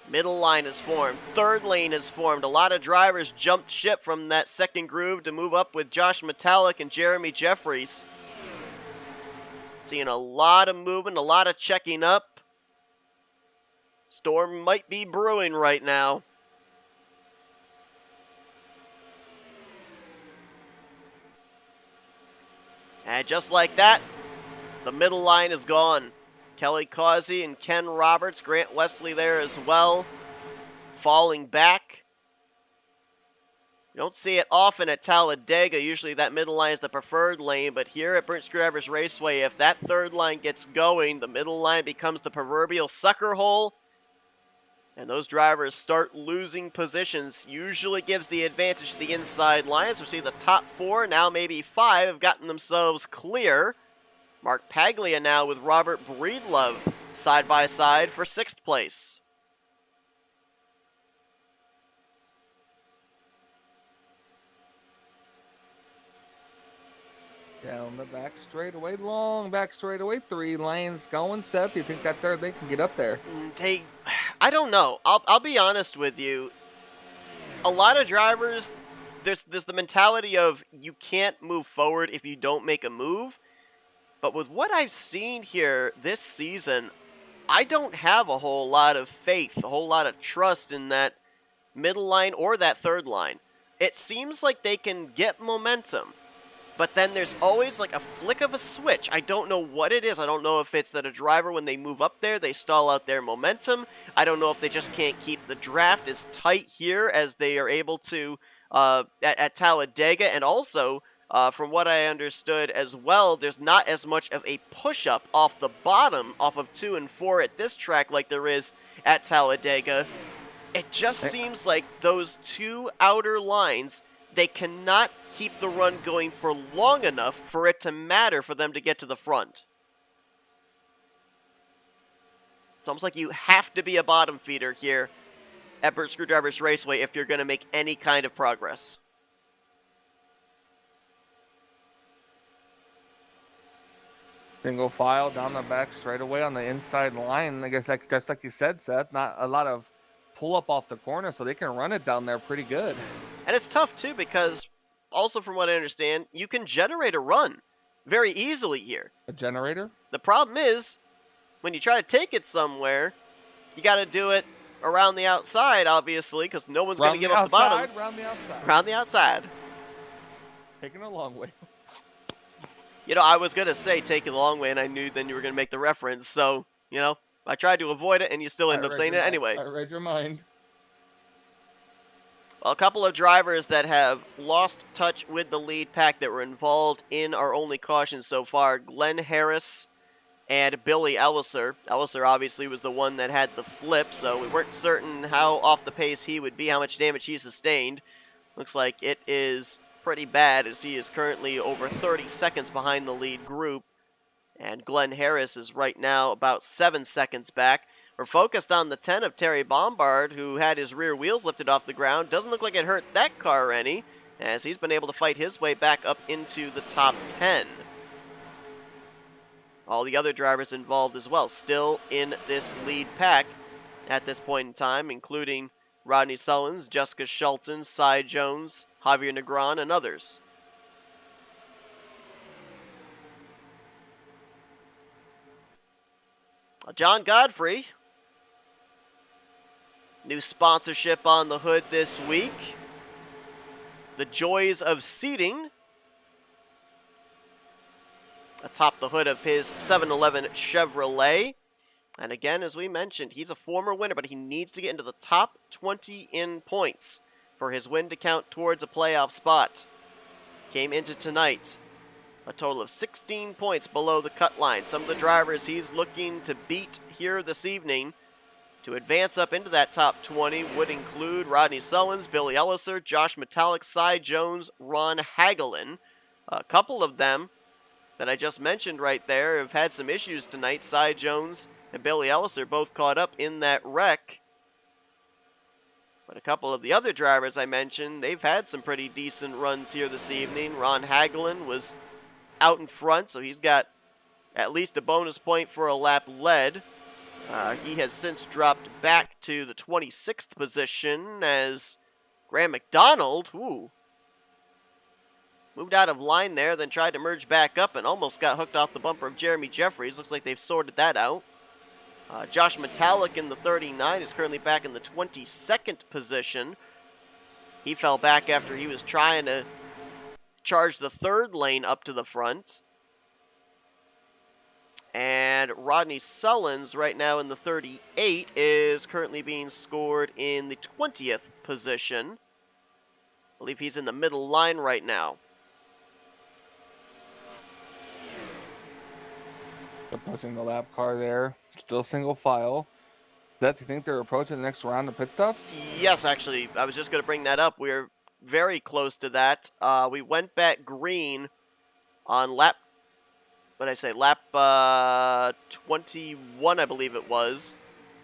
Middle line is formed. Third lane is formed. A lot of drivers jumped ship from that second groove to move up with Josh Metallic and Jeremy Jeffries. Seeing a lot of movement, a lot of checking up. Storm might be brewing right now. And just like that, the middle line is gone. Kelly Causey and Ken Roberts, Grant Wesley there as well, falling back. You don't see it often at Talladega. Usually that middle line is the preferred lane, but here at Burnt Screwdrivers Raceway, if that third line gets going, the middle line becomes the proverbial sucker hole, and those drivers start losing positions. Usually gives the advantage to the inside lines. We see the top 4, now maybe 5, have gotten themselves clear. Mark Paglia now with Robert Breedlove side by side for 6th place. Down the back straightaway, long back straightaway, 3 lanes going. Seth, you think that third they can get up there? I don't know. I'll be honest with you. A lot of drivers, there's the mentality of you can't move forward if you don't make a move. But with what I've seen here this season, I don't have a whole lot of faith, a whole lot of trust in that middle line or that third line. It seems like they can get momentum, but then there's always like a flick of a switch. I don't know what it is. I don't know if it's that a driver, when they move up there, they stall out their momentum. I don't know if they just can't keep the draft as tight here as they are able to at Talladega. And also, from what I understood as well, there's not as much of a push-up off the bottom, off of 2 and 4 at this track like there is at Talladega. It just seems like those two outer lines, they cannot keep the run going for long enough for it to matter for them to get to the front. It's almost like you have to be a bottom feeder here at Burt Screwdrivers Raceway if you're going to make any kind of progress. Single file down the back straight away on the inside line. I guess just like you said, Seth, not a lot of pull up off the corner, so they can run it down there pretty good. And it's tough too because, also from what I understand, you can generate a run very easily here. A generator? The problem is, when you try to take it somewhere, you got to do it around the outside, obviously, because no one's going to give up the bottom. Round the outside. Around the outside. Taking a long way. You know, I was going to say take it the long way, and I knew then you were going to make the reference. So, you know, I tried to avoid it, and you still ended up saying it anyway. I read your mind. Well, a couple of drivers that have lost touch with the lead pack that were involved in our only caution so far, Glenn Harris and Billy Elliser. Elliser obviously was the one that had the flip, so we weren't certain how off the pace he would be, how much damage he sustained. Looks like it is pretty bad, as he is currently over 30 seconds behind the lead group, and Glenn Harris is right now about 7 seconds back. We're focused on the 10 of Terry Bombard, who had his rear wheels lifted off the ground. Doesn't look like it hurt that car any, as he's been able to fight his way back up into the top 10. All the other drivers involved as well, still in this lead pack at this point in time, including Rodney Sullins, Jessica Shelton, Cy Jones, Javier Negron, and others. John Godfrey. New sponsorship on the hood this week. The joys of seating. Atop the hood of his 711 Chevrolet. And again, as we mentioned, he's a former winner, but he needs to get into the top 20 in points for his win to count towards a playoff spot. Came into tonight a total of 16 points below the cut line. Some of the drivers he's looking to beat here this evening to advance up into that top 20 would include Rodney Sullins, Billy Elliser, Josh Metallic, Cy Jones, Ron Hagelin. A couple of them that I just mentioned right there have had some issues tonight. Cy Jones and Billy Elliser both caught up in that wreck. But a couple of the other drivers I mentioned, they've had some pretty decent runs here this evening. Ron Hagelin was out in front, so he's got at least a bonus point for a lap led. He has since dropped back to the 26th position as Graham McDonald, moved out of line there, then tried to merge back up and almost got hooked off the bumper of Jeremy Jeffries. Looks like they've sorted that out. Josh Metallic in the 39 is currently back in the 22nd position. He fell back after he was trying to charge the third lane up to the front. And Rodney Sullins, right now in the 38, is currently being scored in the 20th position. I believe he's in the middle line right now. Approaching the lap car there. Still single file. Seth, you think they're approaching the next round of pit stops? Yes, actually. I was just going to bring that up. We're very close to that. We went back green on lap 21, I believe it was.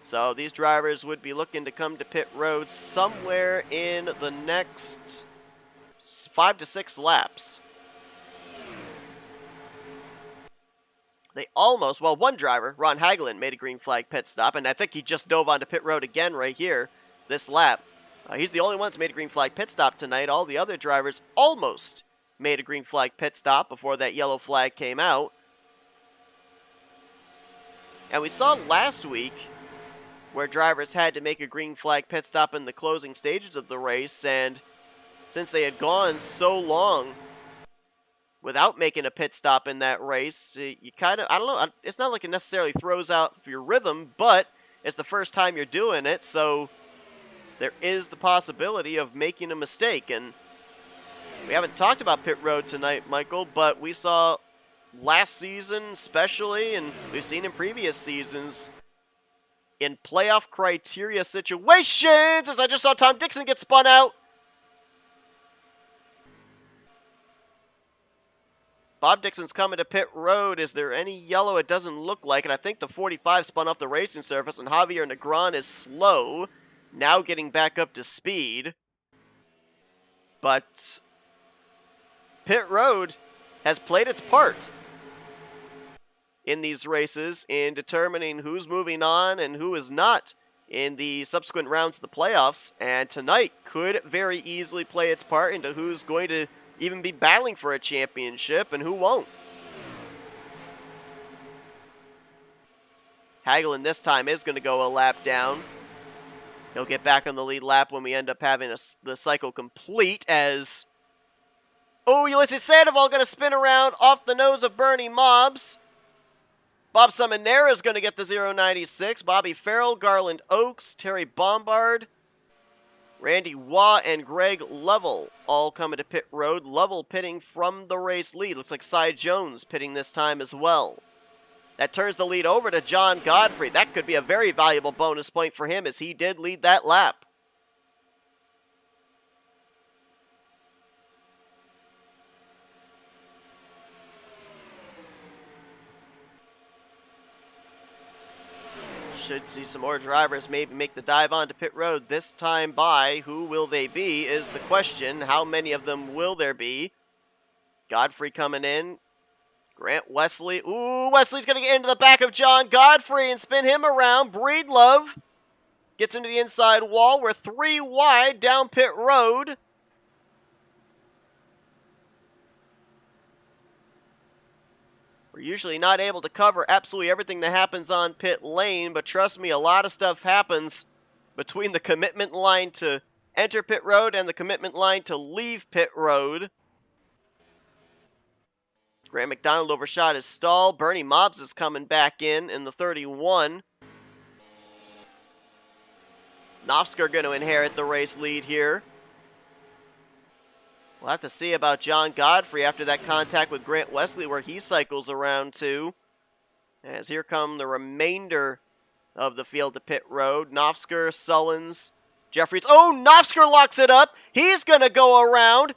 So these drivers would be looking to come to pit road somewhere in the next 5 to 6 laps. They almost, well, one driver, Ron Hagelin, made a green flag pit stop, and I think he just dove onto pit road again right here, this lap. He's the only one that's made a green flag pit stop tonight. All the other drivers almost made a green flag pit stop before that yellow flag came out. And we saw last week where drivers had to make a green flag pit stop in the closing stages of the race, and since they had gone so long without making a pit stop in that race, you kind of, I don't know, it's not like it necessarily throws out your rhythm, but it's the first time you're doing it, so there is the possibility of making a mistake. And we haven't talked about pit road tonight, Michael, but we saw last season especially, and we've seen in previous seasons, in playoff criteria situations, as I just saw Tom Dixon get spun out. Bob Dixon's coming to pit road. Is there any yellow? It doesn't look like it. I think the 45 spun off the racing surface, and Javier Negron is slow, now getting back up to speed. But pit road has played its part in these races in determining who's moving on and who is not in the subsequent rounds of the playoffs, and tonight could very easily play its part into who's going to even be battling for a championship and who won't. Hagelin this time is going to go a lap down. He'll get back on the lead lap when we end up having the cycle complete, as Ulysses Sandoval going to spin around off the nose of Bernie Mobbs. Bob Seminara is going to get the 096. Bobby Farrell, Garland Oakes, Terry Bombard, Randy Waugh, and Greg Lovell all coming to pit road. Lovell pitting from the race lead. Looks like Cy Jones pitting this time as well. That turns the lead over to John Godfrey. That could be a very valuable bonus point for him, as he did lead that lap. Should see some more drivers maybe make the dive onto pit road this time by. Who will they be is the question. How many of them will there be? Godfrey coming in. Grant Wesley. Ooh, Wesley's going to get into the back of John Godfrey and spin him around. Breedlove gets into the inside wall. We're 3 wide down pit road. We're usually not able to cover absolutely everything that happens on pit lane, but trust me, a lot of stuff happens between the commitment line to enter pit road and the commitment line to leave pit road. Grant McDonald overshot his stall. Bernie Mobbs is coming back in the 31. Knopfsker going to inherit the race lead here. We'll have to see about John Godfrey after that contact with Grant Wesley, where he cycles around to. As here come the remainder of the field to pit road. Knopfsker, Sullins, Jeffries. Oh, Knopfsker locks it up. He's going to go around.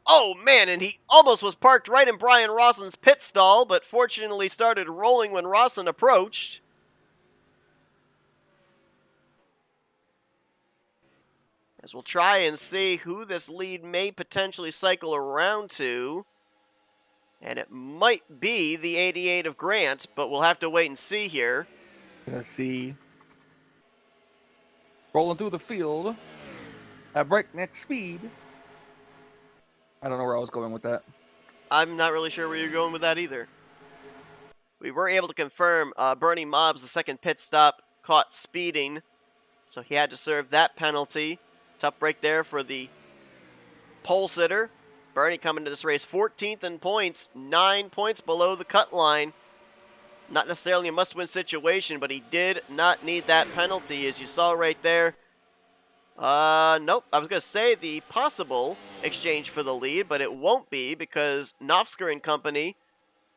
Oh, man, and he almost was parked right in Brian Rawson's pit stall, but fortunately started rolling when Rawson approached. As we'll try and see who this lead may potentially cycle around to. And it might be the 88 of Grant, but we'll have to wait and see here. Let's see. Rolling through the field at breakneck speed. I don't know where I was going with that. I'm not really sure where you're going with that either. We were able to confirm Bernie Mobbs, the second pit stop, caught speeding, so he had to serve that penalty. Tough break there for the pole sitter. Bernie coming to this race 14th in points, 9 points below the cut line. Not necessarily a must-win situation, but he did not need that penalty, as you saw right there. Nope, I was going to say the possible exchange for the lead, but it won't be, because Knopfsker and company,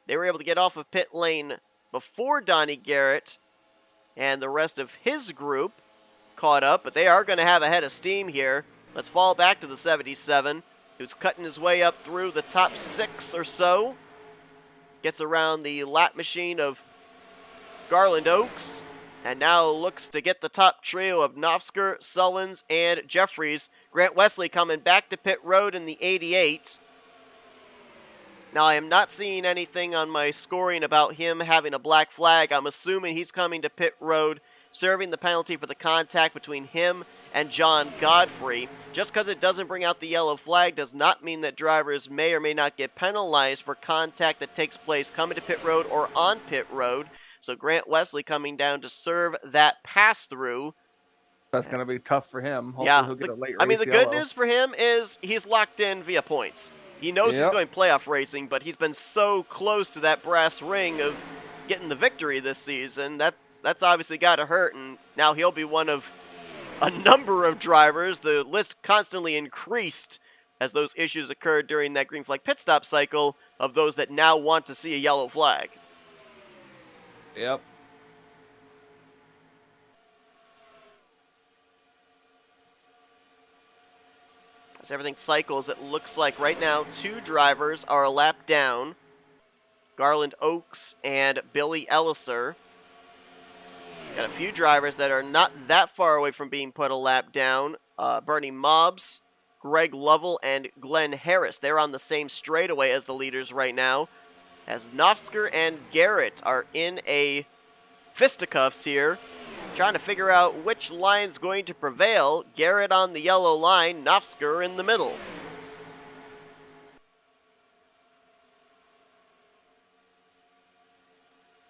they were able to get off of pit lane before Donnie Garrett and the rest of his group caught up, but they are going to have a head of steam here. Let's fall back to the 77, who's cutting his way up through the top 6 or so. Gets around the lap machine of Garland Oakes, and now looks to get the top trio of Knopfsker, Sullins, and Jeffries. Grant Wesley coming back to pit road in the 88. Now, I am not seeing anything on my scoring about him having a black flag. I'm assuming he's coming to pit road, serving the penalty for the contact between him and John Godfrey. Just because it doesn't bring out the yellow flag does not mean that drivers may or may not get penalized for contact that takes place coming to pit road or on pit road. So Grant Wesley coming down to serve that pass-through. That's going to be tough for him. Hopefully Yeah, he'll get a late I mean, race the good yellow. news for him is he's locked in via points. He knows he's Yep. going playoff racing, but he's been so close to that brass ring of getting the victory this season. That's obviously got to hurt, and now he'll be one of a number of drivers. The list constantly increased as those issues occurred during that green flag pit stop cycle of those that now want to see a yellow flag. Yep. As everything cycles, it looks like right now 2 drivers are a lap down. Garland Oaks and Billy Elliser. Got a few drivers that are not that far away from being put a lap down. Bernie Mobbs, Greg Lovell, and Glenn Harris. They're on the same straightaway as the leaders right now. As Nofsker and Garrett are in a fisticuffs here, trying to figure out which line's going to prevail. Garrett on the yellow line, Nofsker in the middle.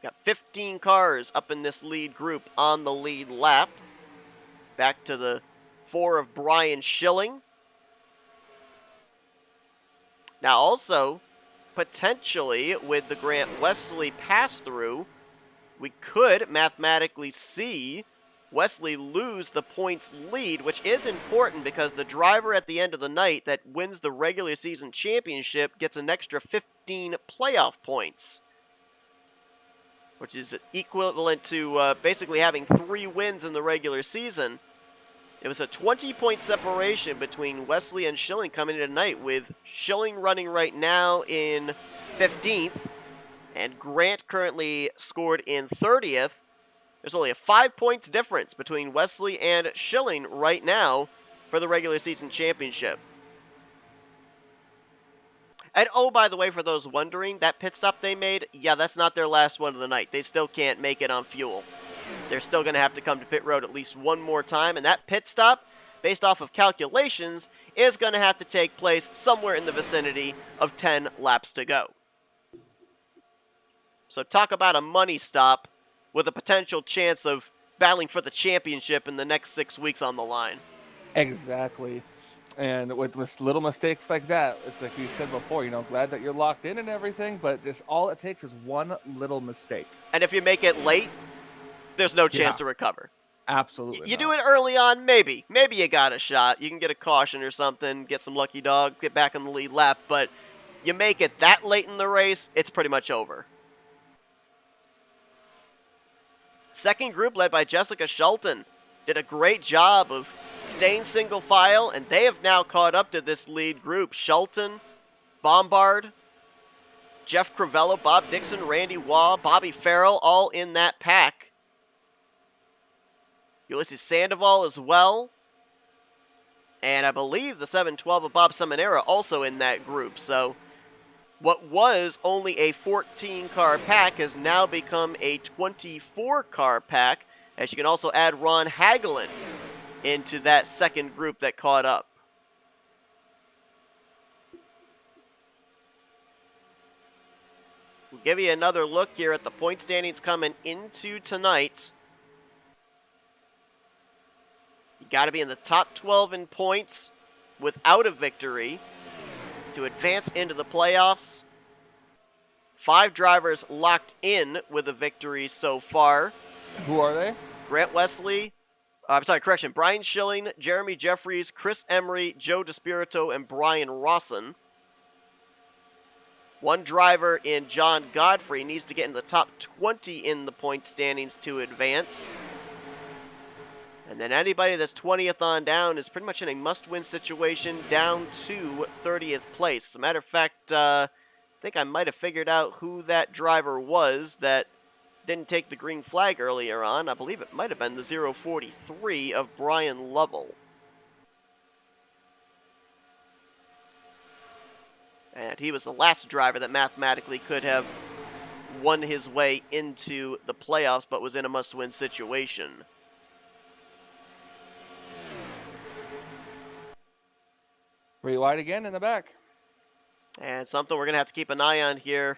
Got 15 cars up in this lead group on the lead lap. Back to the 4 of Brian Schilling. Now also, potentially with the Grant Wesley pass-through, we could mathematically see Wesley lose the points lead, which is important because the driver at the end of the night that wins the regular season championship gets an extra 15 playoff points, which is equivalent to basically having 3 wins in the regular season. It was a 20-point separation between Wesley and Schilling coming in tonight, with Schilling running right now in 15th, and Grant currently scored in 30th. There's only a 5 points difference between Wesley and Schilling right now for the regular season championship. And oh, by the way, for those wondering, that pit stop they made, yeah, that's not their last one of the night. They still can't make it on fuel. They're still going to have to come to pit road at least one more time, and that pit stop, based off of calculations, is going to have to take place somewhere in the vicinity of 10 laps to go. So talk about a money stop with a potential chance of battling for the championship in the next 6 weeks on the line. Exactly. And with little mistakes like that, it's like you said before, glad that you're locked in and everything, but all it takes is one little mistake. And if you make it late, there's no chance to recover. Absolutely You not. do it early on, maybe. Maybe you got a shot. You can get a caution or something, get some lucky dog, get back on the lead lap, but you make it that late in the race, it's pretty much over. Second group led by Jessica Shelton did a great job of staying single file, and they have now caught up to this lead group. Shelton, Bombard, Jeff Crivello, Bob Dixon, Randy Waugh, Bobby Farrell, all in that pack. Ulysses Sandoval as well. And I believe the 712 of Bob Seminara also in that group. So what was only a 14-car pack has now become a 24-car pack, as you can also add Ron Hagelin into that second group that caught up. We'll give you another look here at the point standings coming into tonight. You got to be in the top 12 in points without a victory to advance into the playoffs. 5 drivers locked in with a victory so far. Who are they? Grant Wesley, Brian Schilling, Jeremy Jeffries, Chris Emery, Joe DeSpirito, and Brian Rawson. 1 driver in John Godfrey needs to get in the top 20 in the point standings to advance. And then anybody that's 20th on down is pretty much in a must-win situation down to 30th place. As a matter of fact, I think I might have figured out who that driver was that didn't take the green flag earlier on. I believe it might have been the 043 of Brian Lovell. And he was the last driver that mathematically could have won his way into the playoffs, but was in a must-win situation. Pretty wide again in the back. And something we're going to have to keep an eye on here.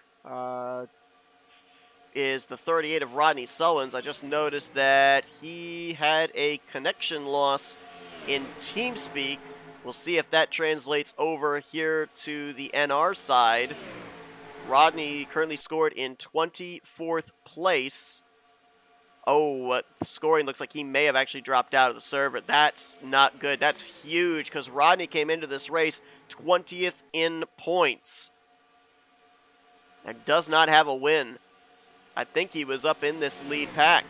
is the 38 of Rodney Sullins. I just noticed that he had a connection loss in TeamSpeak. We'll see if that translates over here to the NR side. Rodney currently scored in 24th place. Oh, scoring looks like he may have actually dropped out of the server. That's not good. That's huge because Rodney came into this race 20th in points and does not have a win. I think he was up in this lead pack.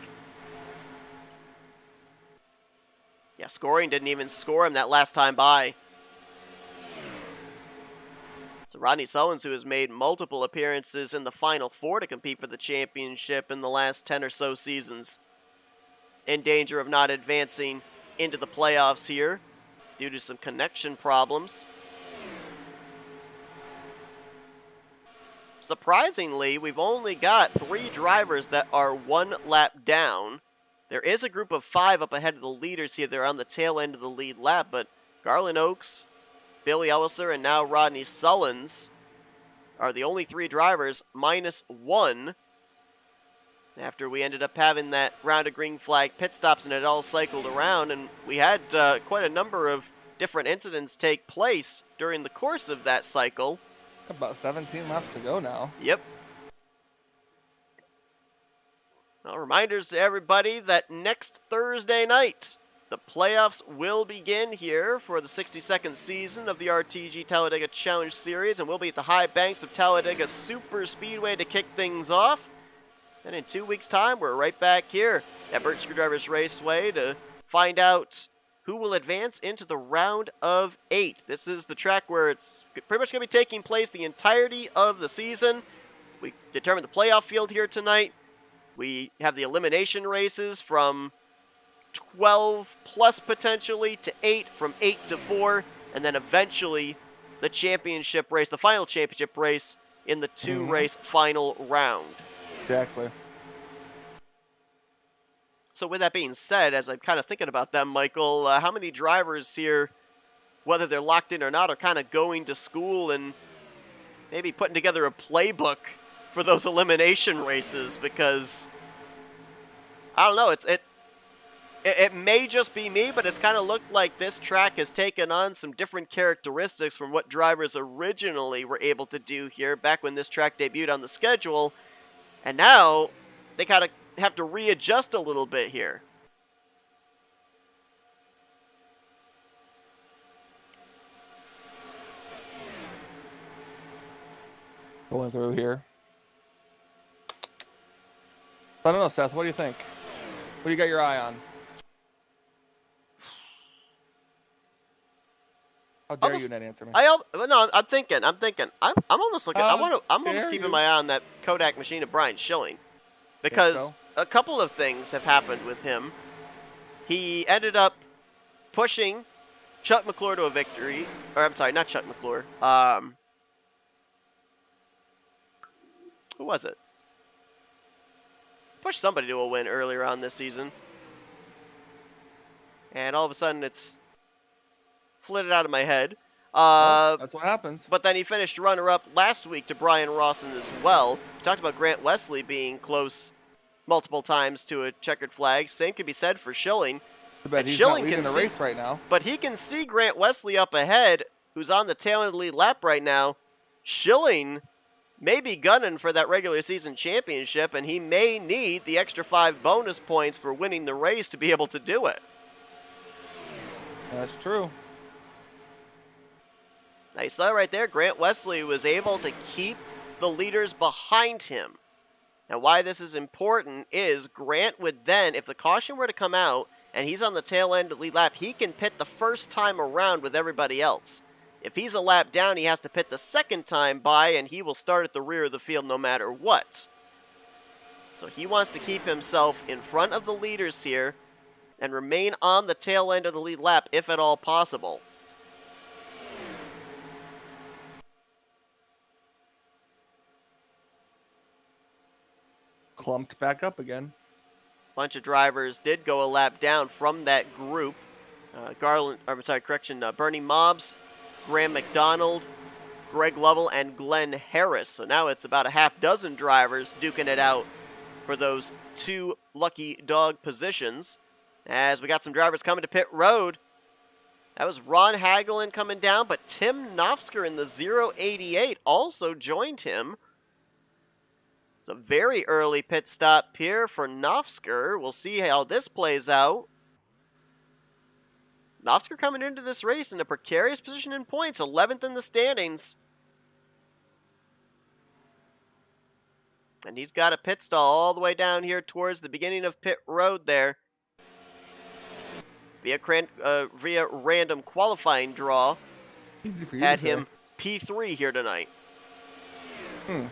Yeah, scoring didn't even score him that last time by. So Rodney Sullins, who has made multiple appearances in the Final Four to compete for the championship in the last 10 or so seasons, in danger of not advancing into the playoffs here due to some connection problems. Surprisingly, we've only got 3 drivers that are 1 lap down. There is a group of 5 up ahead of the leaders here. They're on the tail end of the lead lap, but Garland Oaks, Billy Elliser, and now Rodney Sullins are the only 3 drivers minus 1 after we ended up having that round of green flag pit stops and it all cycled around, and we had quite a number of different incidents take place during the course of that cycle. About 17 laps to go now. Yep. Well, reminders to everybody that next Thursday night, the playoffs will begin here for the 62nd season of the RTG Talladega Challenge Series, and we'll be at the high banks of Talladega Super Speedway to kick things off. And in 2 weeks' time, we're right back here at Burt Screwdrivers Raceway to find out who will advance into the round of 8. This is the track where it's pretty much going to be taking place the entirety of the season. We determined the playoff field here tonight. We have the elimination races from 12 plus potentially to 8, from 8 to 4, and then eventually the championship race, the final championship race in the 2-race final round. Exactly. So with that being said, as I'm kind of thinking about that, Michael, how many drivers here, whether they're locked in or not, are kind of going to school and maybe putting together a playbook for those elimination races? Because, I don't know, it may just be me, but it's kind of looked like this track has taken on some different characteristics from what drivers originally were able to do here back when this track debuted on the schedule. And now they kind of have to readjust a little bit here. Going through here. I don't know, Seth. What do you think? What do you got your eye on? How dare you not answer me? No, I'm thinking. I'm almost looking. I'm almost keeping my eye on that Kodak machine of Brian Schilling, because a couple of things have happened with him. He ended up pushing Chuck McClure to a victory, or I'm sorry, not Chuck McClure. Who was it? Pushed somebody to a win earlier on this season, and all of a sudden it's flitted out of my head. That's what happens. But then he finished runner-up last week to Brian Rawson as well. We talked about Grant Wesley being close multiple times to a checkered flag. Same can be said for Schilling. But he's Schilling not leading the race right now. But he can see Grant Wesley up ahead, who's on the tail end of the lead lap right now. Schilling may be gunning for that regular season championship, and he may need the extra 5 bonus points for winning the race to be able to do it. That's true. Now you saw right there, Grant Wesley was able to keep the leaders behind him. Now why this is important is Grant would then, if the caution were to come out and he's on the tail end of the lead lap, he can pit the first time around with everybody else. If he's a lap down, he has to pit the second time by, and he will start at the rear of the field no matter what. So he wants to keep himself in front of the leaders here and remain on the tail end of the lead lap if at all possible. Clumped back up again. Bunch of drivers did go a lap down from that group. Bernie Mobbs, Graham McDonald, Greg Lovell, and Glenn Harris. So now it's about a half dozen drivers duking it out for those 2 lucky dog positions. As we got some drivers coming to pit road. That was Ron Hagelin coming down, but Tim Knopfsker in the 088 also joined him. It's a very early pit stop here for Knopfsker. We'll see how this plays out. Knopfsker coming into this race in a precarious position in points, 11th in the standings. And he's got a pit stall all the way down here towards the beginning of pit road there. Via random qualifying draw. Easy for you Had to say. him P3 here tonight. Hmm.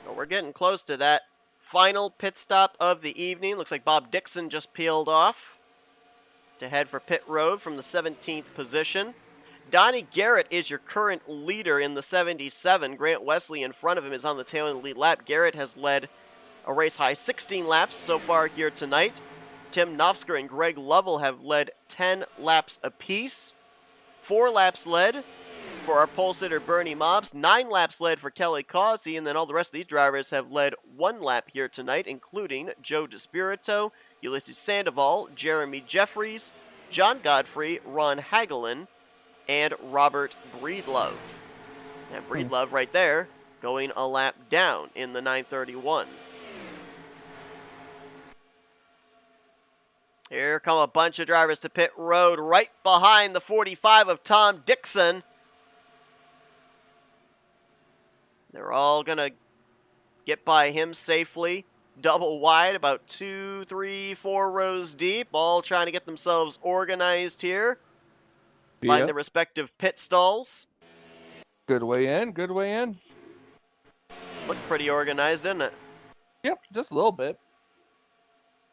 Well, we're getting close to that final pit stop of the evening. Looks like Bob Dixon just peeled off to head for pit road from the 17th position. Donnie Garrett is your current leader in the 77. Grant Wesley in front of him is on the tail end of the lead lap. Garrett has led a race high 16 laps so far here tonight. Tim Knopfsker and Greg Lovell have led 10 laps apiece. 4 laps led for our pole sitter Bernie Mobbs, 9 laps led for Kelly Causey, and then all the rest of these drivers have led 1 lap here tonight, including Joe DeSpirito, Ulysses Sandoval, Jeremy Jeffries, John Godfrey, Ron Hagelin, and Robert Breedlove. And Breedlove right there going a lap down in the 931. Here come a bunch of drivers to pit road right behind the 45 of Tom Dixon. They're all going to get by him safely. Double wide, about 2, 3, 4 rows deep, all trying to get themselves organized here. Find the respective pit stalls. Good way in, good way in. Looked pretty organized, didn't it? Yep, just a little bit.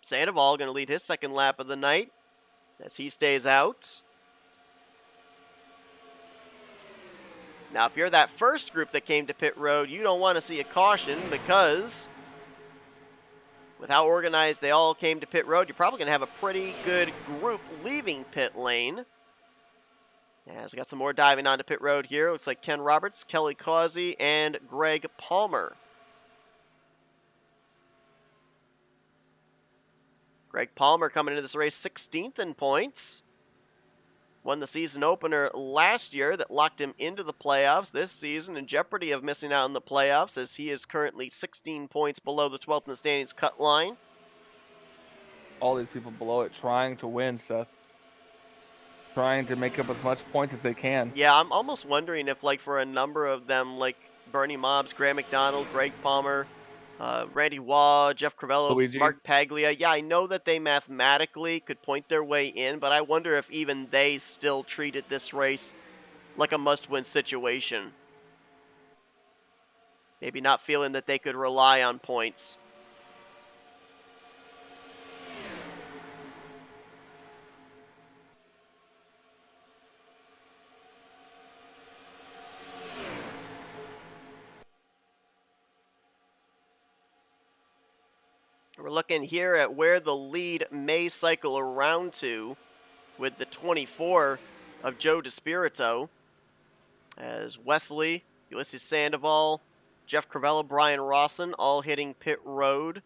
Sandoval going to lead his second lap of the night as he stays out. Now, if you're that first group that came to pit road, you don't want to see a caution because with how organized they all came to pit road, you're probably going to have a pretty good group leaving pit lane. As we got some more diving onto pit road here. Looks like Ken Roberts, Kelly Causey, and Greg Palmer. Greg Palmer coming into this race 16th in points. Won the season opener last year that locked him into the playoffs. This season in jeopardy of missing out on the playoffs as he is currently 16 points below the 12th in the standings cut line. All these people below it trying to win, Seth. Trying to make up as much points as they can. Yeah, I'm almost wondering if, like, for a number of them, like Bernie Mobbs, Graham McDonald, Greg Palmer, Randy Waugh, Jeff Crivello, Luigi. Mark Paglia. Yeah, I know that they mathematically could point their way in, but I wonder if even they still treated this race like a must-win situation. Maybe not feeling that they could rely on points. We're looking here at where the lead may cycle around to with the 24 of Joe DeSpirito. As Wesley, Ulysses Sandoval, Jeff Crivello, Brian Rawson all hitting pit road. I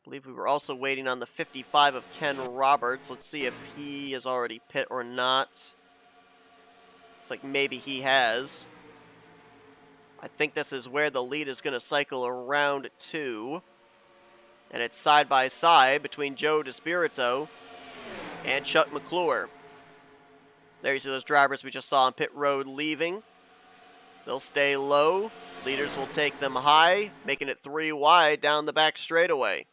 believe we were also waiting on the 55 of Ken Roberts. Let's see if he has already pit or not. Looks like maybe he has. I think this is where the lead is going to cycle around to. And it's side by side between Joe DeSpirito and Chuck McClure. There you see those drivers we just saw on pit road leaving. They'll stay low. Leaders will take them high, making it 3 wide down the back straightaway.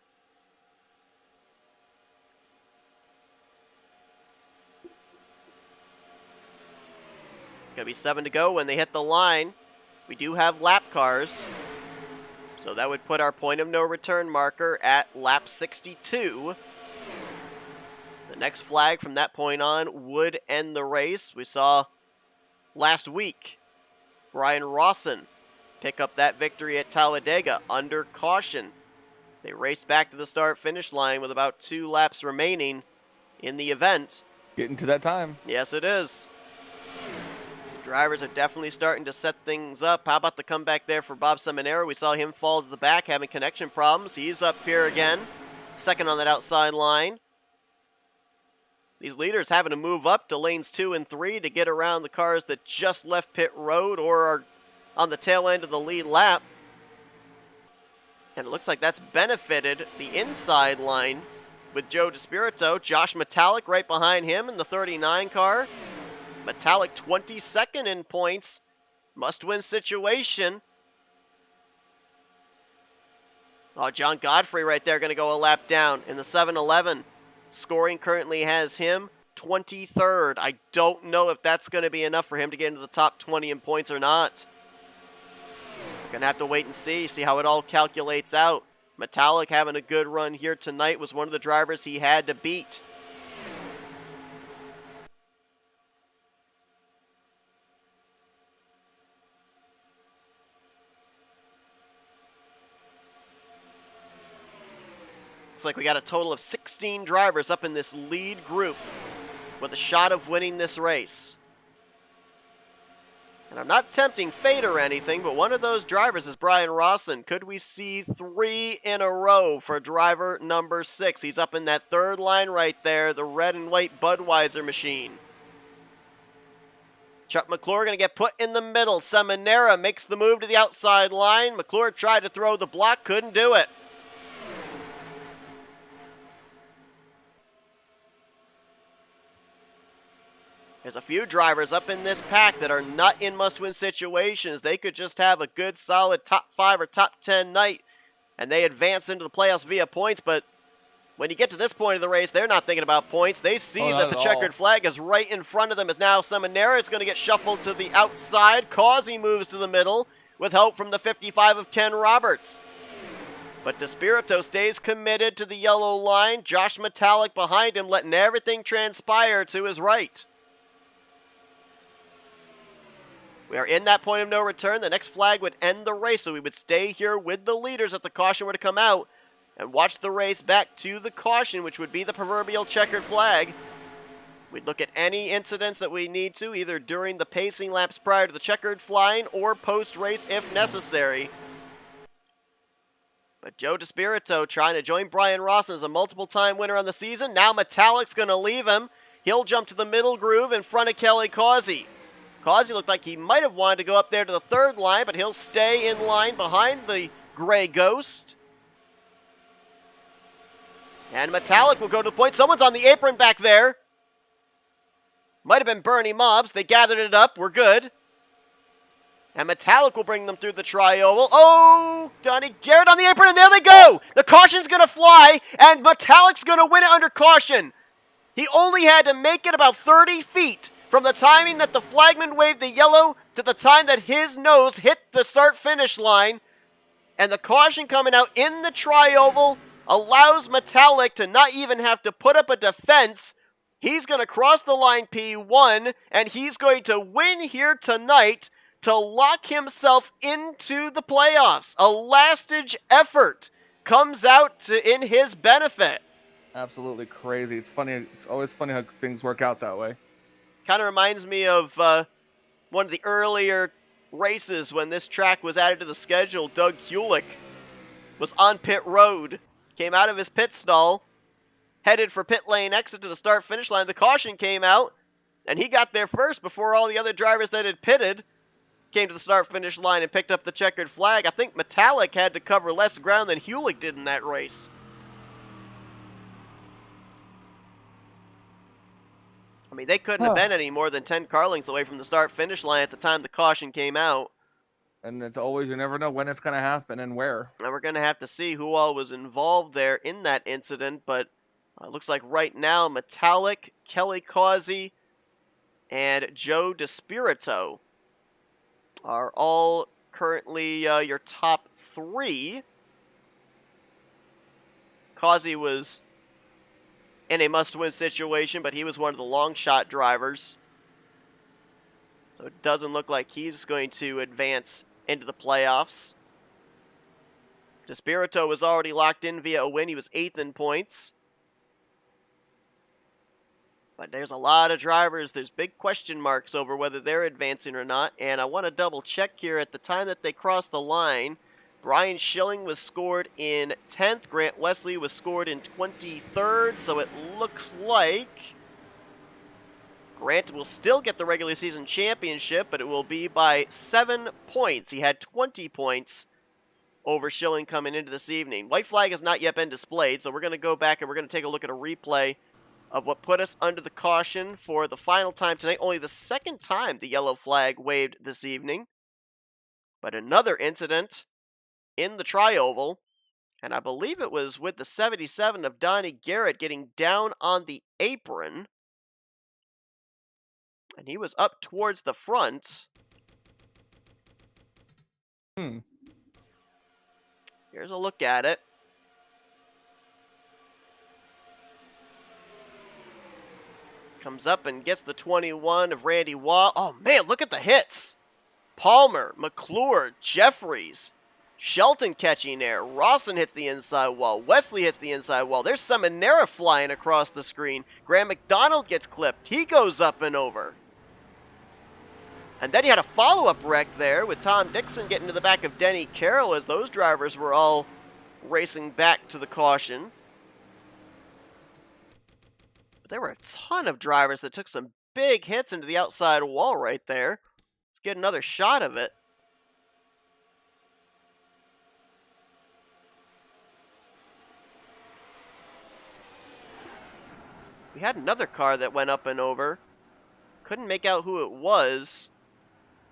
Gonna be 7 to go when they hit the line. We do have lap cars, so that would put our point of no return marker at lap 62. The next flag from that point on would end the race. We saw last week Brian Rawson pick up that victory at Talladega under caution. They raced back to the start-finish line with about 2 laps remaining in the event. Getting to that time. Yes, it is. Drivers are definitely starting to set things up. How about the comeback there for Bob Seminara? We saw him fall to the back, having connection problems. He's up here again, second on that outside line. These leaders having to move up to lanes 2 and 3 to get around the cars that just left pit road or are on the tail end of the lead lap. And it looks like that's benefited the inside line with Joe DeSpirito. Josh Metallic right behind him in the 39 car. Metallic 22nd in points. Must-win situation. Oh, John Godfrey right there going to go a lap down in the 7-11. Scoring currently has him 23rd. I don't know if that's going to be enough for him to get into the top 20 in points or not. Going to have to wait and see how it all calculates out. Metallic having a good run here tonight, was one of the drivers he had to beat. Looks like we got a total of 16 drivers up in this lead group with a shot of winning this race. And I'm not tempting fate or anything, but one of those drivers is Brian Rawson. Could we see 3 in a row for driver number 6? He's up in that third line right there, the red and white Budweiser machine. Chuck McClure going to get put in the middle. Seminara makes the move to the outside line. McClure tried to throw the block, couldn't do it. There's a few drivers up in this pack that are not in must-win situations. They could just have a good, solid top 5 or top 10 night, and they advance into the playoffs via points. But when you get to this point of the race, they're not thinking about points. They see that the checkered flag is right in front of them. As now Seminara is going to get shuffled to the outside. Causey moves to the middle with help from the 55 of Ken Roberts. But DeSpirito stays committed to the yellow line. Josh Metallic behind him, letting everything transpire to his right. We are in that point of no return. The next flag would end the race, so we would stay here with the leaders if the caution were to come out and watch the race back to the caution, which would be the proverbial checkered flag. We'd look at any incidents that we need to, either during the pacing laps prior to the checkered flying or post-race if necessary. But Joe DeSpirito trying to join Brian Rawson as a multiple-time winner on the season. Now Metallic's going to leave him. He'll jump to the middle groove in front of Kelly Causey. Causey looked like he might have wanted to go up there to the third line, but he'll stay in line behind the Gray Ghost. And Metallic will go to the point. Someone's on the apron back there. Might have been Bernie Mobbs. They gathered it up. We're good. And Metallic will bring them through the tri-oval. Oh, Donnie Garrett on the apron, and there they go! The caution's going to fly, and Metallic's going to win it under caution. He only had to make it about 30 feet from the timing that the flagman waved the yellow to the time that his nose hit the start-finish line. And the caution coming out in the tri-oval allows Metallic to not even have to put up a defense. He's going to cross the line P1, and he's going to win here tonight to lock himself into the playoffs. A last-ditch effort comes out in his benefit. Absolutely crazy. It's funny. It's always funny how things work out that way. Kind of reminds me of one of the earlier races when this track was added to the schedule. Doug Hulick was on pit road, came out of his pit stall, headed for pit lane exit to the start-finish line. The caution came out, and he got there first before all the other drivers that had pitted came to the start-finish line and picked up the checkered flag. I think Metallic had to cover less ground than Hulick did in that race. I mean, they couldn't have been any more than 10 car lengths away from the start-finish line at the time the caution came out. And it's always, you never know when it's going to happen and where. And we're going to have to see who all was involved there in that incident, but it looks like right now Metallic, Kelly Causey, and Joe DeSpirito are all currently your top 3. Causey was in a must-win situation, but he was one of the long shot drivers. So it doesn't look like he's going to advance into the playoffs. DeSpirito was already locked in via a win. He was 8th in points. But there's a lot of drivers. There's big question marks over whether they're advancing or not. And I want to double check here at the time that they crossed the line. Brian Schilling was scored in 10th. Grant Wesley was scored in 23rd. So it looks like Grant will still get the regular season championship, but it will be by 7 points. He had 20 points over Schilling coming into this evening. White flag has not yet been displayed, so we're going to go back and we're going to take a look at a replay of what put us under the caution for the final time tonight. Only the second time the yellow flag waved this evening. But another incident in the tri-oval, and I believe it was with the 77 of Donnie Garrett getting down on the apron. And he was up towards the front. Here's a look at it. Comes up and gets the 21 of Randy Wall. Oh, man, look at the hits. Palmer, McClure, Jeffries, Shelton catching air. Rawson hits the inside wall. Wesley hits the inside wall. There's Seminara flying across the screen. Graham McDonald gets clipped. He goes up and over. And then you had a follow-up wreck there with Tom Dixon getting to the back of Denny Carroll as those drivers were all racing back to the caution. But there were a ton of drivers that took some big hits into the outside wall right there. Let's get another shot of it. We had another car that went up and over. Couldn't make out who it was.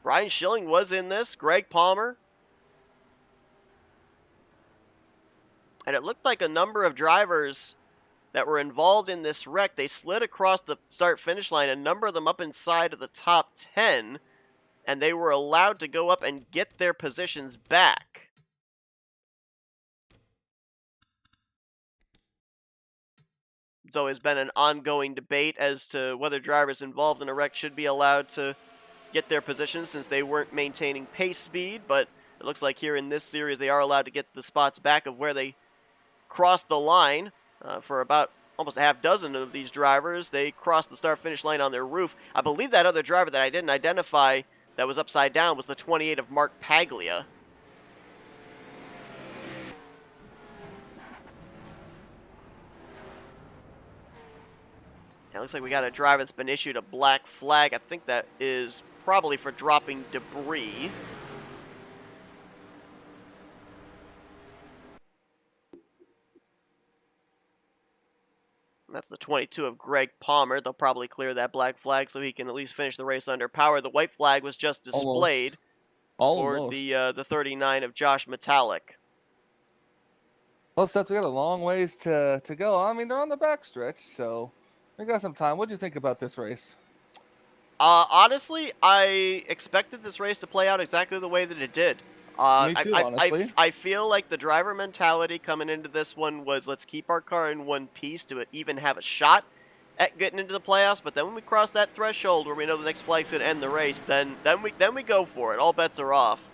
Brian Schilling was in this. Greg Palmer. And it looked like a number of drivers that were involved in this wreck, they slid across the start-finish line, a number of them up inside of the top 10, and they were allowed to go up and get their positions back. It's always been an ongoing debate as to whether drivers involved in a wreck should be allowed to get their positions since they weren't maintaining pace speed, but it looks like here in this series they are allowed to get the spots back of where they crossed the line. For about almost a half dozen of these drivers, they crossed the start-finish line on their roof. I believe that other driver that I didn't identify that was upside down was the 28 of Mark Paglia. It looks like we got a driver that's been issued a black flag. I think that is probably for dropping debris. That's the 22 of Greg Palmer. They'll probably clear that black flag so he can at least finish the race under power. The white flag was just displayed for the 39 of Josh Metallic. Well, Seth, we got a long ways to go. I mean, they're on the back stretch, so we got some time. What do you think about this race? Honestly, I expected this race to play out exactly the way that it did. Me too, honestly. I feel like the driver mentality coming into this one was let's keep our car in one piece to even have a shot at getting into the playoffs. But then when we cross that threshold where we know the next flag's going to end the race, then we go for it. All bets are off.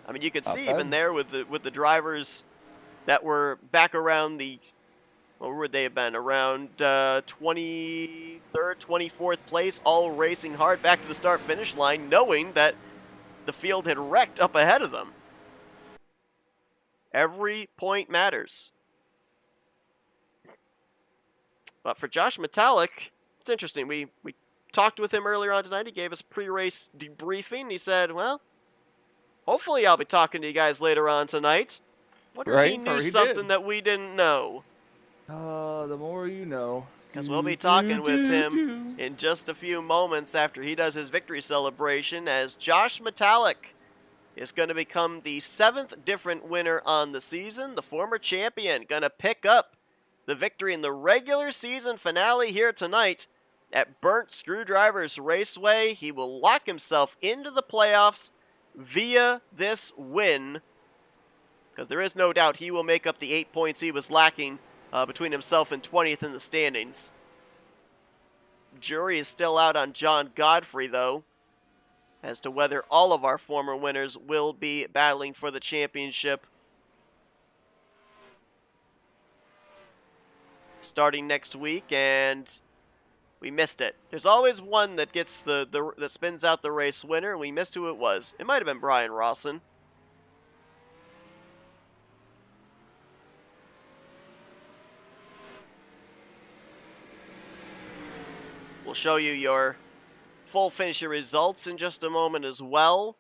I mean, you could see even there with the drivers that were back around the, what would they have been, around 23rd, 24th place, all racing hard back to the start-finish line, knowing that the field had wrecked up ahead of them. Every point matters. But for Josh Metallic, it's interesting. We talked with him earlier on tonight. He gave us pre-race debriefing. He said, well, hopefully I'll be talking to you guys later on tonight. Wonder if he knew something that we didn't know. The more you know. Because we'll be talking with him in just a few moments after he does his victory celebration, as Josh Metallic is going to become the 7th different winner on the season. The former champion going to pick up the victory in the regular season finale here tonight at Burnt Screwdrivers Raceway. He will lock himself into the playoffs via this win, because there is no doubt he will make up the 8 points he was lacking between himself and 20th in the standings. Jury is still out on John Godfrey, though, as to whether all of our former winners will be battling for the championship. starting next week, and we missed it. There's always one that gets that spins out the race winner, and we missed who it was. It might have been Brian Rawson. We'll show you your full finisher results in just a moment as well.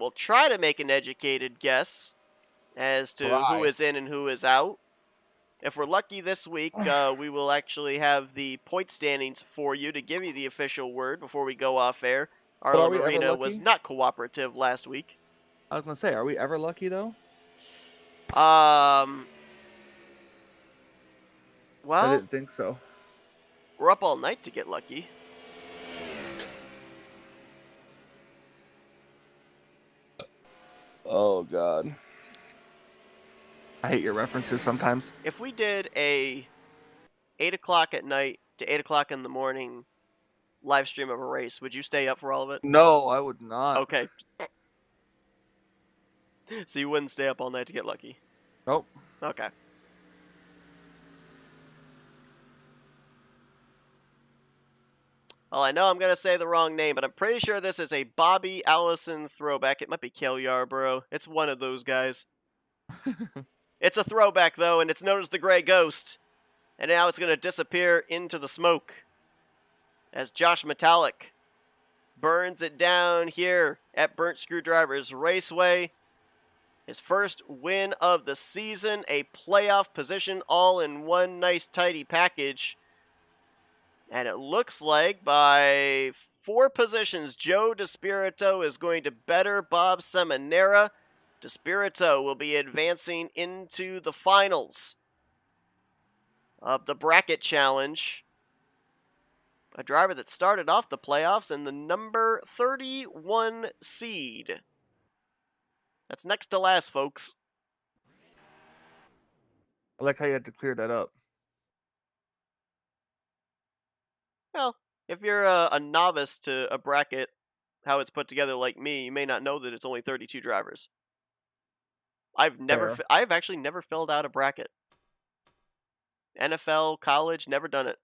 We'll try to make an educated guess as to who Try. is in and who is out. If we're lucky this week, we will actually have the point standings for you to give you the official word before we go off air. But are Arlen we ever Marino was lucky? not cooperative last week. I was gonna say, are we ever lucky though? I Well, didn't think so. we're up all night to get lucky. Oh God. I hate your references sometimes. If we did a 8 o'clock at night to 8 o'clock in the morning live stream of a race, would you stay up for all of it? No, I would not. Okay. So you wouldn't stay up all night to get lucky? Nope. Okay. Well, I know I'm going to say the wrong name, but I'm pretty sure this is a Bobby Allison throwback. It might be Cale Yarborough. It's one of those guys. It's a throwback, though, and it's known as the Gray Ghost. And now it's going to disappear into the smoke as Josh Metallic burns it down here at Burnt Screwdrivers Raceway. His first win of the season, a playoff position, all in one nice tidy package. And it looks like by 4 positions, Joe DeSpirito is going to better Bob Seminara. DeSpirito will be advancing into the finals of the bracket challenge. A driver that started off the playoffs in the number 31 seed. That's next to last, folks. I like how you had to clear that up. Well, if you're a novice to a bracket, how it's put together like me, you may not know that it's only 32 drivers. Fair. I've actually never filled out a bracket. NFL, college, never done it.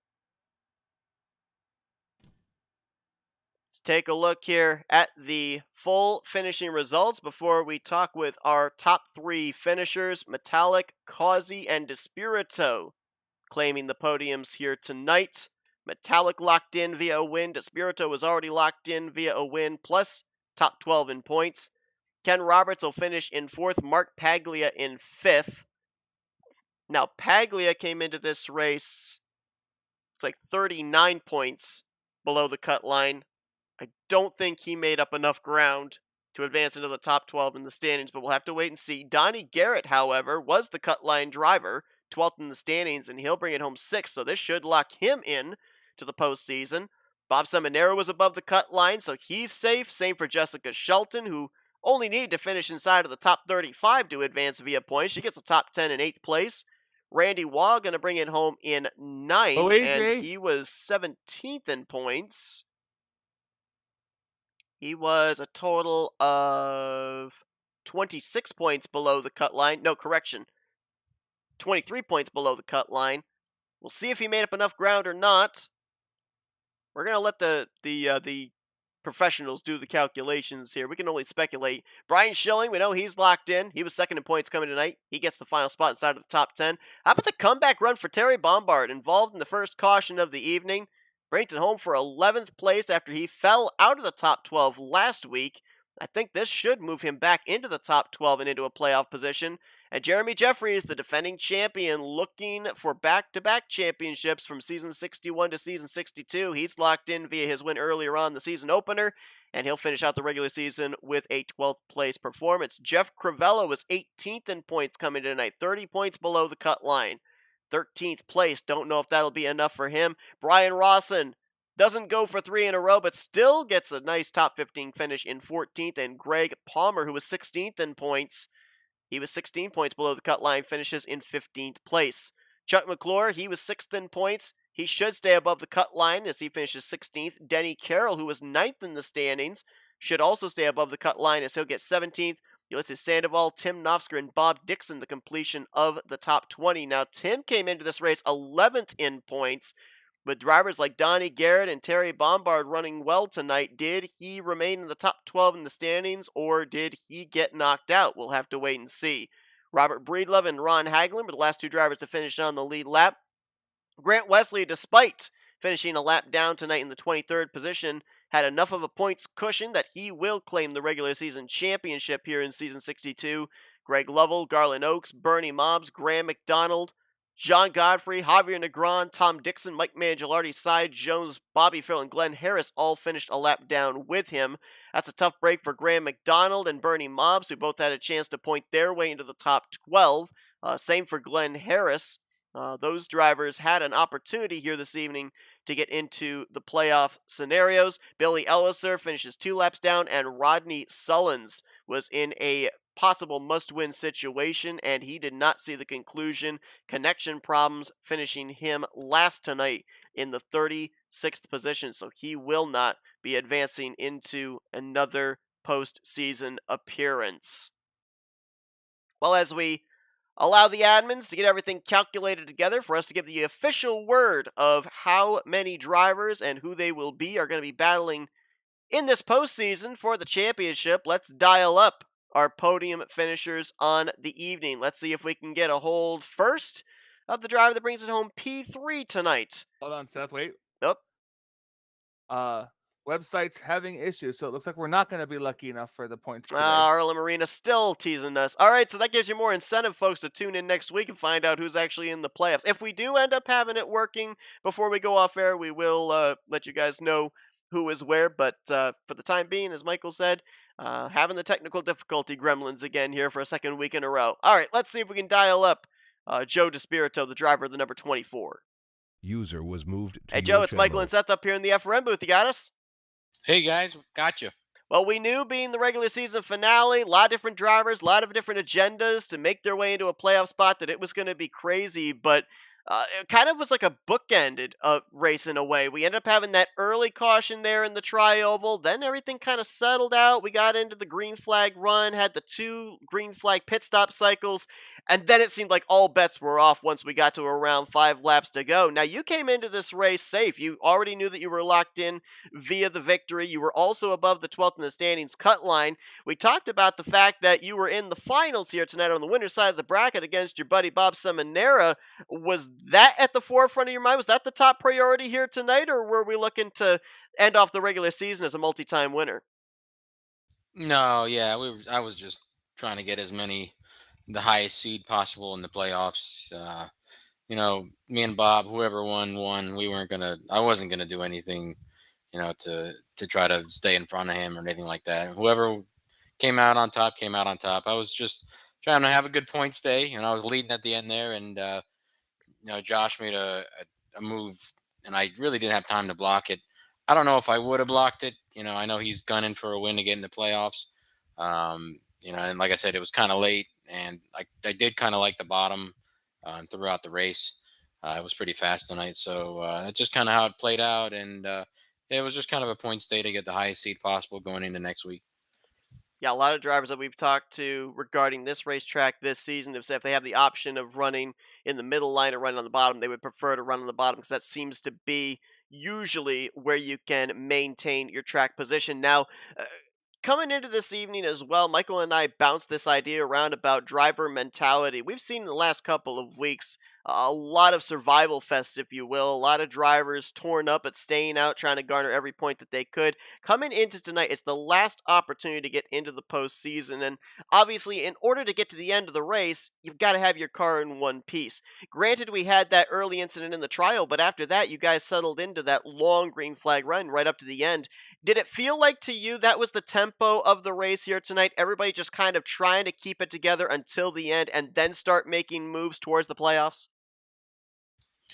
Let's take a look here at the full finishing results before we talk with our top 3 finishers, Metallic, Causey, and DeSpirito, claiming the podiums here tonight. Metallic locked in via a win. DeSpirito was already locked in via a win, plus top 12 in points. Ken Roberts will finish in 4th, Mark Paglia in 5th. Now, Paglia came into this race, it's like 39 points below the cut line. I don't think he made up enough ground to advance into the top 12 in the standings, but we'll have to wait and see. Donnie Garrett, however, was the cut line driver, 12th in the standings, and he'll bring it home 6th, so this should lock him in to the postseason. Bob Seminara was above the cut line, so he's safe. Same for Jessica Shelton, who only needed to finish inside of the top 35 to advance via points. She gets a top 10 in 8th place. Randy Waugh going to bring it home in 9th, and AJ. he was 17th in points. He was a total of 26 points below the cut line. No, correction. 23 points below the cut line. We'll see if he made up enough ground or not. We're going to let the professionals do the calculations here. We can only speculate. Brian Schilling, we know he's locked in. He was 2nd in points coming tonight. He gets the final spot inside of the top 10. How about the comeback run for Terry Bombard, involved in the first caution of the evening? Brings it home for 11th place after he fell out of the top 12 last week. I think this should move him back into the top 12 and into a playoff position. And Jeremy Jeffries, the defending champion, looking for back-to-back championships from season 61 to season 62. He's locked in via his win earlier on the season opener, and he'll finish out the regular season with a 12th place performance. Jeff Crivello was 18th in points coming tonight, 30 points below the cut line. 13th place, don't know if that'll be enough for him. Brian Rawson doesn't go for 3 in a row, but still gets a nice top 15 finish in 14th. And Greg Palmer, who was 16th in points, he was 16 points below the cut line, finishes in 15th place. Chuck McClure, he was 6th in points. He should stay above the cut line as he finishes 16th. Denny Carroll, who was 9th in the standings, should also stay above the cut line as he'll get 17th. Ulysses Sandoval, Tim Knopfsker, and Bob Dixon the completion of the top 20. Now, Tim came into this race 11th in points, with drivers like Donnie Garrett and Terry Bombard running well tonight. Did he remain in the top 12 in the standings, or did he get knocked out? We'll have to wait and see. Robert Breedlove and Ron Hagelin were the last two drivers to finish on the lead lap. Grant Wesley, despite finishing a lap down tonight in the 23rd position, had enough of a points cushion that he will claim the regular season championship here in season 62. Greg Lovell, Garland Oakes, Bernie Mobbs, Graham McDonald, John Godfrey, Javier Negron, Tom Dixon, Mike Mangialardi, Cy Jones, Bobby Farrell, and Glenn Harris all finished a lap down with him. That's a tough break for Graham McDonald and Bernie Mobbs, who both had a chance to point their way into the top 12. Same for Glenn Harris. Those drivers had an opportunity here this evening to get into the playoff scenarios. Billy Elliser finishes 2 laps down, and Rodney Sullins was in a possible must-win situation, and he did not see the conclusion. Connection problems finishing him last tonight in the 36th position, so he will not be advancing into another postseason appearance. Well, as we allow the admins to get everything calculated together for us to give the official word of how many drivers and who they will be are going to be battling in this postseason for the championship. Let's dial up our podium finishers on the evening. Let's see if we can get a hold first of the driver that brings it home P3 tonight. Hold on, Seth. Wait. Oh, Uh, Website's having issues, so it looks like we're not going to be lucky enough for the points today. Arla Marina still teasing us. All right, so that gives you more incentive, folks, to tune in next week and find out who's actually in the playoffs. If we do end up having it working before we go off air, we will let you guys know who is where. But for the time being, as Michael said, having the technical difficulty gremlins again here for a second week in a row. All right, let's see if we can dial up Joe DeSpirito, the driver of the number 24. User was moved to Hey, your Joe, it's Michael channel. and Seth up here in the FRM booth. You got us? Hey guys, gotcha. Well, we knew being the regular season finale, a lot of different drivers, a lot of different agendas to make their way into a playoff spot, that it was going to be crazy, but it kind of was like a bookended race in a way. We ended up having that early caution there in the tri-oval, then everything kind of settled out. We got into the green flag run, had the 2 green flag pit stop cycles, and then it seemed like all bets were off once we got to around 5 laps to go. Now, you came into this race safe. You already knew that you were locked in via the victory. You were also above the 12th in the standings cut line. We talked about the fact that you were in the finals here tonight on the winner's side of the bracket against your buddy Bob Seminara. Was that at the forefront of your mind? Was that the top priority here tonight, or were we looking to end off the regular season as a multi-time winner? No, yeah, I was just trying to get the highest seed possible in the playoffs. Me and Bob, whoever won. I wasn't gonna do anything, to try to stay in front of him or anything like that. Whoever came out on top came out on top. I was just trying to have a good points day, and I was leading at the end there, and Josh made a move, and I really didn't have time to block it. I don't know if I would have blocked it. I know he's gunning for a win to get in the playoffs. And like I said, it was kind of late, and I did kind of like the bottom throughout the race. It was pretty fast tonight, so that's just kind of how it played out, and it was just kind of a points day to get the highest seed possible going into next week. Yeah, a lot of drivers that we've talked to regarding this racetrack this season have said if they have the option of running in the middle line or running on the bottom, they would prefer to run on the bottom because that seems to be usually where you can maintain your track position. Now, uh, coming into this evening as well, Michael and I bounced this idea around about driver mentality. We've seen in the last couple of weeks a lot of survival fests, if you will, a lot of drivers torn up at staying out, trying to garner every point that they could. Coming into tonight, it's the last opportunity to get into the postseason, and obviously, in order to get to the end of the race, you've got to have your car in one piece. Granted, we had that early incident in the trial, but after that, you guys settled into that long green flag run right up to the end. Did it feel like to you that was the tempo of the race here tonight? Everybody just kind of trying to keep it together until the end and then start making moves towards the playoffs?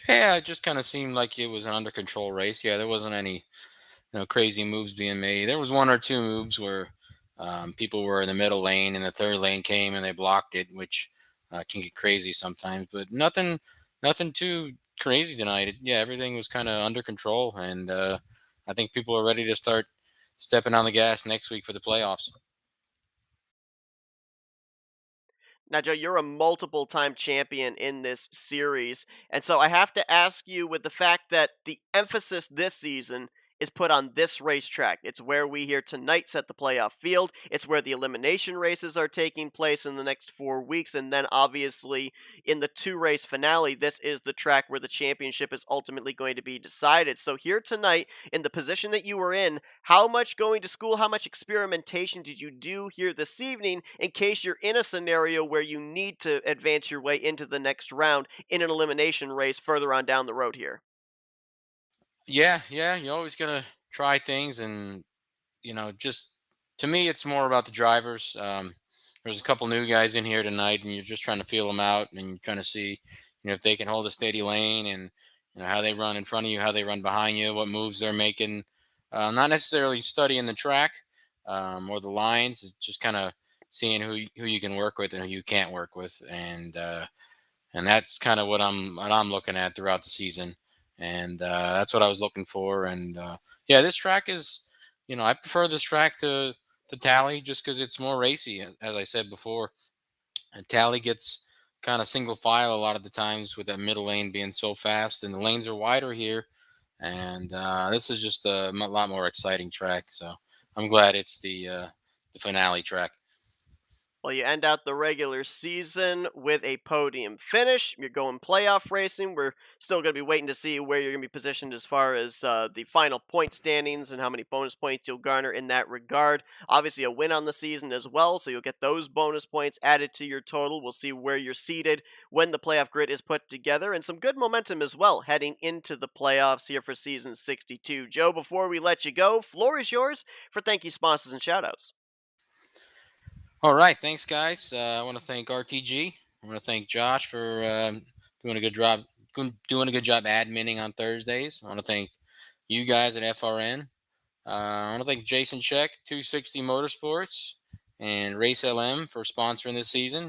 Yeah, it just kind of seemed like it was an under control race. Yeah, there wasn't any crazy moves being made. There was one or two moves where people were in the middle lane and the third lane came and they blocked it, which can get crazy sometimes. But nothing too crazy tonight. Yeah, everything was kind of under control, and I think people are ready to start stepping on the gas next week for the playoffs. Now, Joe, you're a multiple time champion in this series. And so I have to ask you, with the fact that the emphasis this season is put on this racetrack. It's where we here tonight set the playoff field. It's where the elimination races are taking place in the next 4 weeks. And then, obviously, in the two-race finale, this is the track where the championship is ultimately going to be decided. So, here tonight, in the position that you were in, how much going to school, how much experimentation did you do here this evening in case you're in a scenario where you need to advance your way into the next round in an elimination race further on down the road here? Yeah, yeah, you're always gonna try things, and just to me, it's more about the drivers. There's a couple new guys in here tonight, and you're just trying to feel them out, and you're trying to see, if they can hold a steady lane, and how they run in front of you, how they run behind you, what moves they're making. Not necessarily studying the track or the lines, it's just kind of seeing who you can work with and who you can't work with, and that's kind of what I'm looking at throughout the season, and that's what I was looking for. And yeah, this track is, I prefer this track to Tally just because it's more racy. As I said before, and Tally gets kind of single file a lot of the times with that middle lane being so fast, and the lanes are wider here. And this is just a lot more exciting track. So I'm glad it's the finale track. Well, you end out the regular season with a podium finish. You're going playoff racing. We're still going to be waiting to see where you're going to be positioned as far as the final point standings and how many bonus points you'll garner in that regard. Obviously, a win on the season as well, so you'll get those bonus points added to your total. We'll see where you're seated when the playoff grid is put together, and some good momentum as well heading into the playoffs here for season 62. Joe, before we let you go, floor is yours for thank you sponsors and shoutouts. All right, thanks, guys. I want to thank RTG. I want to thank Josh for doing a good job, doing a good job adminning on Thursdays. I want to thank you guys at FRN. I want to thank Jason Check, 260 Motorsports, and Race LM for sponsoring this season. I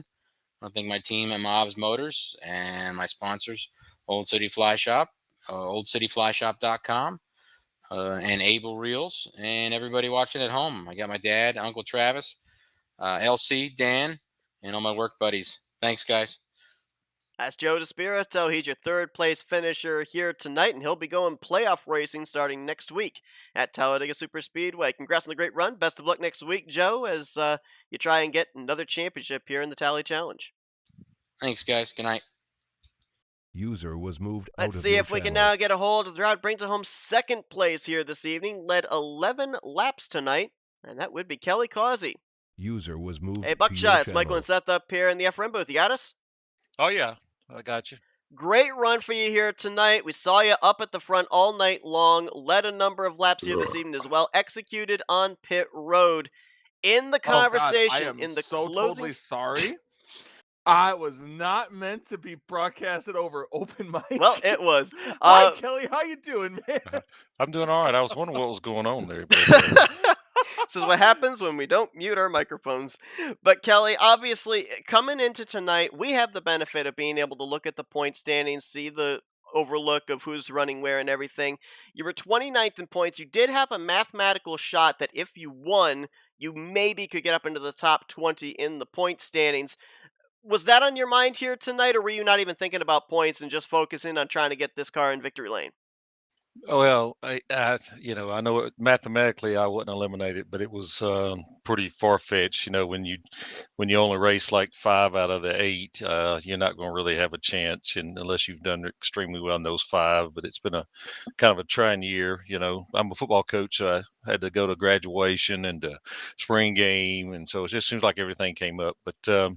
want to thank my team at Mobs Motors and my sponsors, Old City Fly Shop, oldcityflyshop.com, and Able Reels, and everybody watching at home. I got my dad, Uncle Travis, LC, Dan, and all my work buddies. Thanks, guys. That's Joe DeSpirito. He's your third place finisher here tonight, and he'll be going playoff racing starting next week at Talladega Superspeedway. Congrats on the great run. Best of luck next week, Joe, as you try and get another championship here in the Tally Challenge. Thanks, guys. Good night. User was moved out Let's of see your if we can channel. now get a hold of the crowd. Brings it home second place here this evening. Led 11 laps tonight, and that would be Kelly Causey. User was moved Hey, to your Buckshot, it's Michael channel. and Seth up here in the FRM booth. You got us? Oh yeah, I got you. Great run for you here tonight. We saw you up at the front all night long, led a number of laps here this evening as well, executed on pit road. In the Oh God, I conversation, am in the so closing totally sorry. I was not meant to be broadcasted over open mic. well, it was. Hi, Kelly. How you doing, man? I'm doing all right. I was wondering what was going on there, but This is what happens when we don't mute our microphones. But Kelly, obviously, coming into tonight, we have the benefit of being able to look at the point standings, see the overlook of who's running where and everything. You were 29th in points. You did have a mathematical shot that if you won, you maybe could get up into the top 20 in the point standings. Was that on your mind here tonight, or were you not even thinking about points and just focusing on trying to get this car in victory lane? well, I know mathematically I wasn't eliminated, but it was pretty far fetched. When you only race like 5 out of the 8, you're not going to really have a chance, and unless you've done extremely well in those 5. But it's been a kind of a trying year. I'm a football coach, so I had to go to graduation and to spring game, and so it just seems like everything came up. But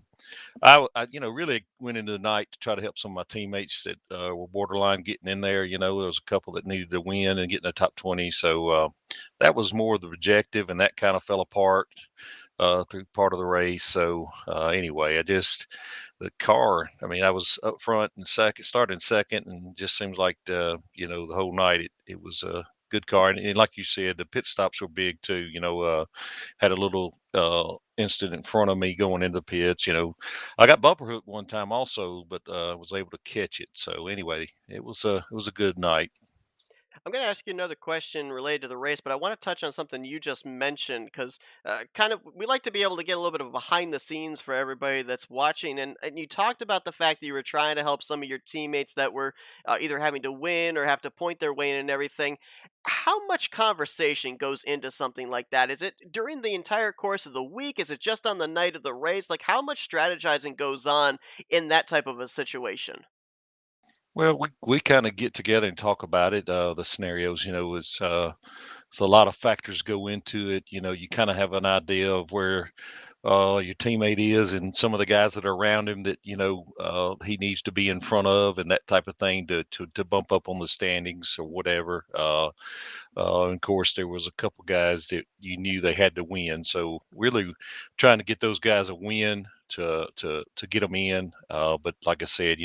really went into the night to try to help some of my teammates that were borderline getting in there. There was a couple that needed to win and get in the top 20. So that was more of the objective, and that kind of fell apart through part of the race. So anyway, the car, I mean, I was up front and second, started second, and just seems like, the whole night it was a good car. And like you said, the pit stops were big too. Had a little incident in front of me going into the pits. I got bumper hooked one time also, but was able to catch it. So anyway, it was a good night. I'm going to ask you another question related to the race, but I want to touch on something you just mentioned because kind of we like to be able to get a little bit of behind the scenes for everybody that's watching. And you talked about the fact that you were trying to help some of your teammates that were either having to win or have to point their way in and everything. How much conversation goes into something like that? Is it during the entire course of the week? Is it just on the night of the race? Like, how much strategizing goes on in that type of a situation? Well, we kind of get together and talk about it. The scenarios, it's a lot of factors go into it. You kind of have an idea of where your teammate is and some of the guys that are around him that he needs to be in front of and that type of thing to bump up on the standings or whatever. And of course, there was a couple guys that you knew they had to win, so really trying to get those guys a win to get them in. But like I said,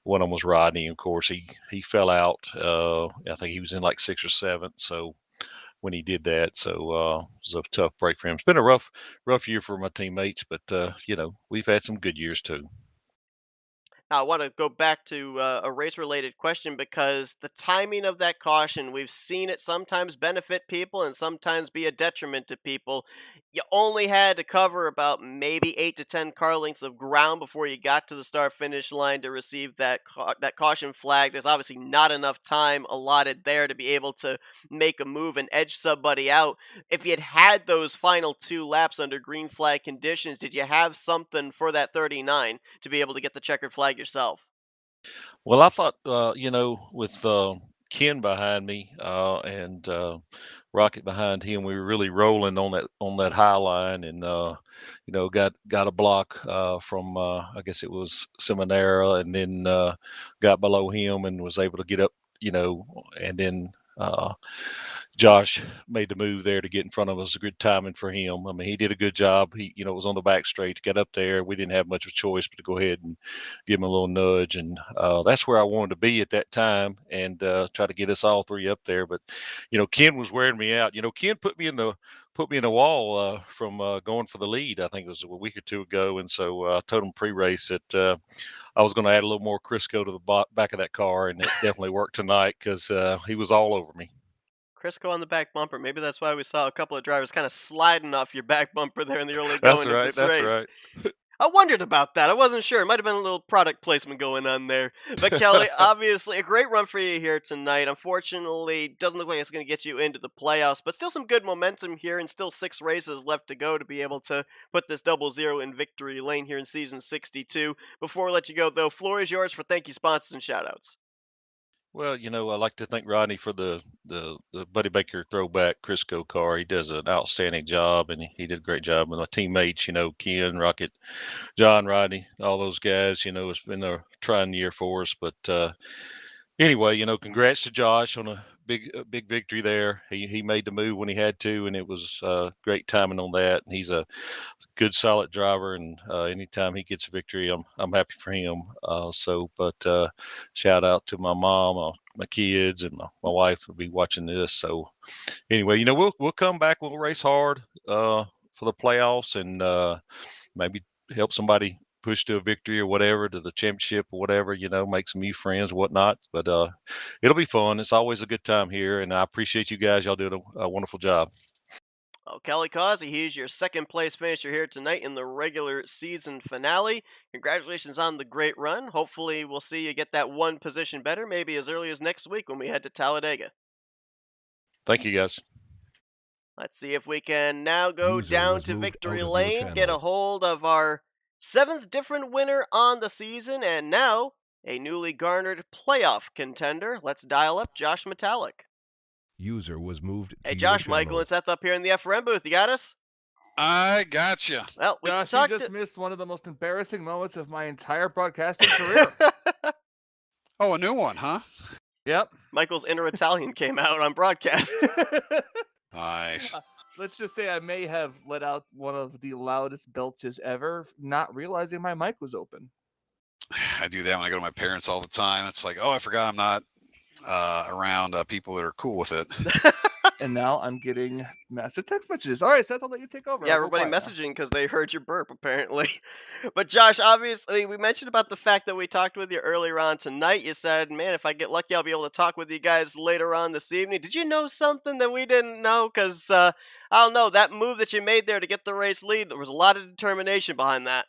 one of them was Rodney. Of course, he fell out. I think he was in like sixth or seventh. So when he did that, so it was a tough break for him. It's been a rough year for my teammates, but we've had some good years too. Now, I want to go back to a race related question because the timing of that caution, we've seen it sometimes benefit people and sometimes be a detriment to people. You only had to cover about maybe 8 to 10 car lengths of ground before you got to the start finish line to receive that caution flag. There's obviously not enough time allotted there to be able to make a move and edge somebody out. If you had those final 2 laps under green flag conditions, did you have something for that 39 to be able to get the checkered flag yourself? Well, I thought, with Ken behind me and Rocket behind him, we were really rolling on that high line, and got a block from I guess it was Seminara, and then got below him and was able to get up, and then. Josh made the move there to get in front of us. Good timing for him. I mean, he did a good job. He, was on the back straight, got up there. We didn't have much of a choice but to go ahead and give him a little nudge, and that's where I wanted to be at that time, and try to get us all three up there. But Ken was wearing me out. Ken put me in the wall from going for the lead. I think it was a week or two ago, and so I told him pre-race that I was going to add a little more Crisco to the back of that car, and it definitely worked tonight because he was all over me. Crisco on the back bumper. Maybe that's why we saw a couple of drivers kind of sliding off your back bumper there in the early That's going of right. this That's race. right. I wondered about that. I wasn't sure. It might have been a little product placement going on there. But Kelly, obviously a great run for you here tonight. Unfortunately, doesn't look like it's going to get you into the playoffs, but still some good momentum here and still 6 races left to go to be able to put this 00 in victory lane here in season 62. Before we let you go, though, floor is yours for thank you sponsors and shoutouts. Well, I like to thank Rodney for the Buddy Baker throwback Crisco car. He does an outstanding job, and he did a great job with my teammates. Ken, Rocket, John, Rodney, all those guys. It's been a trying year for us, but anyway, congrats to Josh on a big victory there. He made the move when he had to, and it was great timing on that. And he's a good, solid driver, and anytime he gets a victory, I'm happy for him. But shout out to my mom, my kids, and my wife will be watching this. So anyway, we'll come back. We'll race hard for the playoffs, and maybe help somebody push to a victory or whatever, to the championship or whatever, make some new friends, whatnot. But it'll be fun. It's always a good time here, and I appreciate you guys. Y'all doing a wonderful job. Well, Kelly Causey, he's your second place finisher here tonight in the regular season finale. Congratulations on the great run. Hopefully, we'll see you get that one position better, maybe as early as next week when we head to Talladega. Thank you, guys. Let's see if we can now go User down was to moved victory out of your lane, get a channel. hold of our 7th different winner on the season, and now a newly garnered playoff contender. Let's dial up Josh Metallic. User was moved Hey, to your Josh, Michael, channel. and Seth up here in the FRM booth. You got us? I gotcha. Well, we Josh, you talked. just missed one of the most embarrassing moments of my entire broadcasting career. Oh, a new one, huh? Yep. Michael's inner Italian came out on broadcast. Nice. Let's just say I may have let out one of the loudest belches ever, not realizing my mic was open. I do that when I go to my parents all the time. It's like, oh, I forgot I'm not around people that are cool with it. And now I'm getting massive text messages. All right, Seth, I'll let you take over. Yeah, I'll go everybody quiet now. messaging because they heard your burp, apparently. But Josh, obviously, we mentioned about the fact that we talked with you earlier on tonight. You said, man, if I get lucky, I'll be able to talk with you guys later on this evening. Did you know something that we didn't know? Because, I don't know, that move that you made there to get the race lead, there was a lot of determination behind that.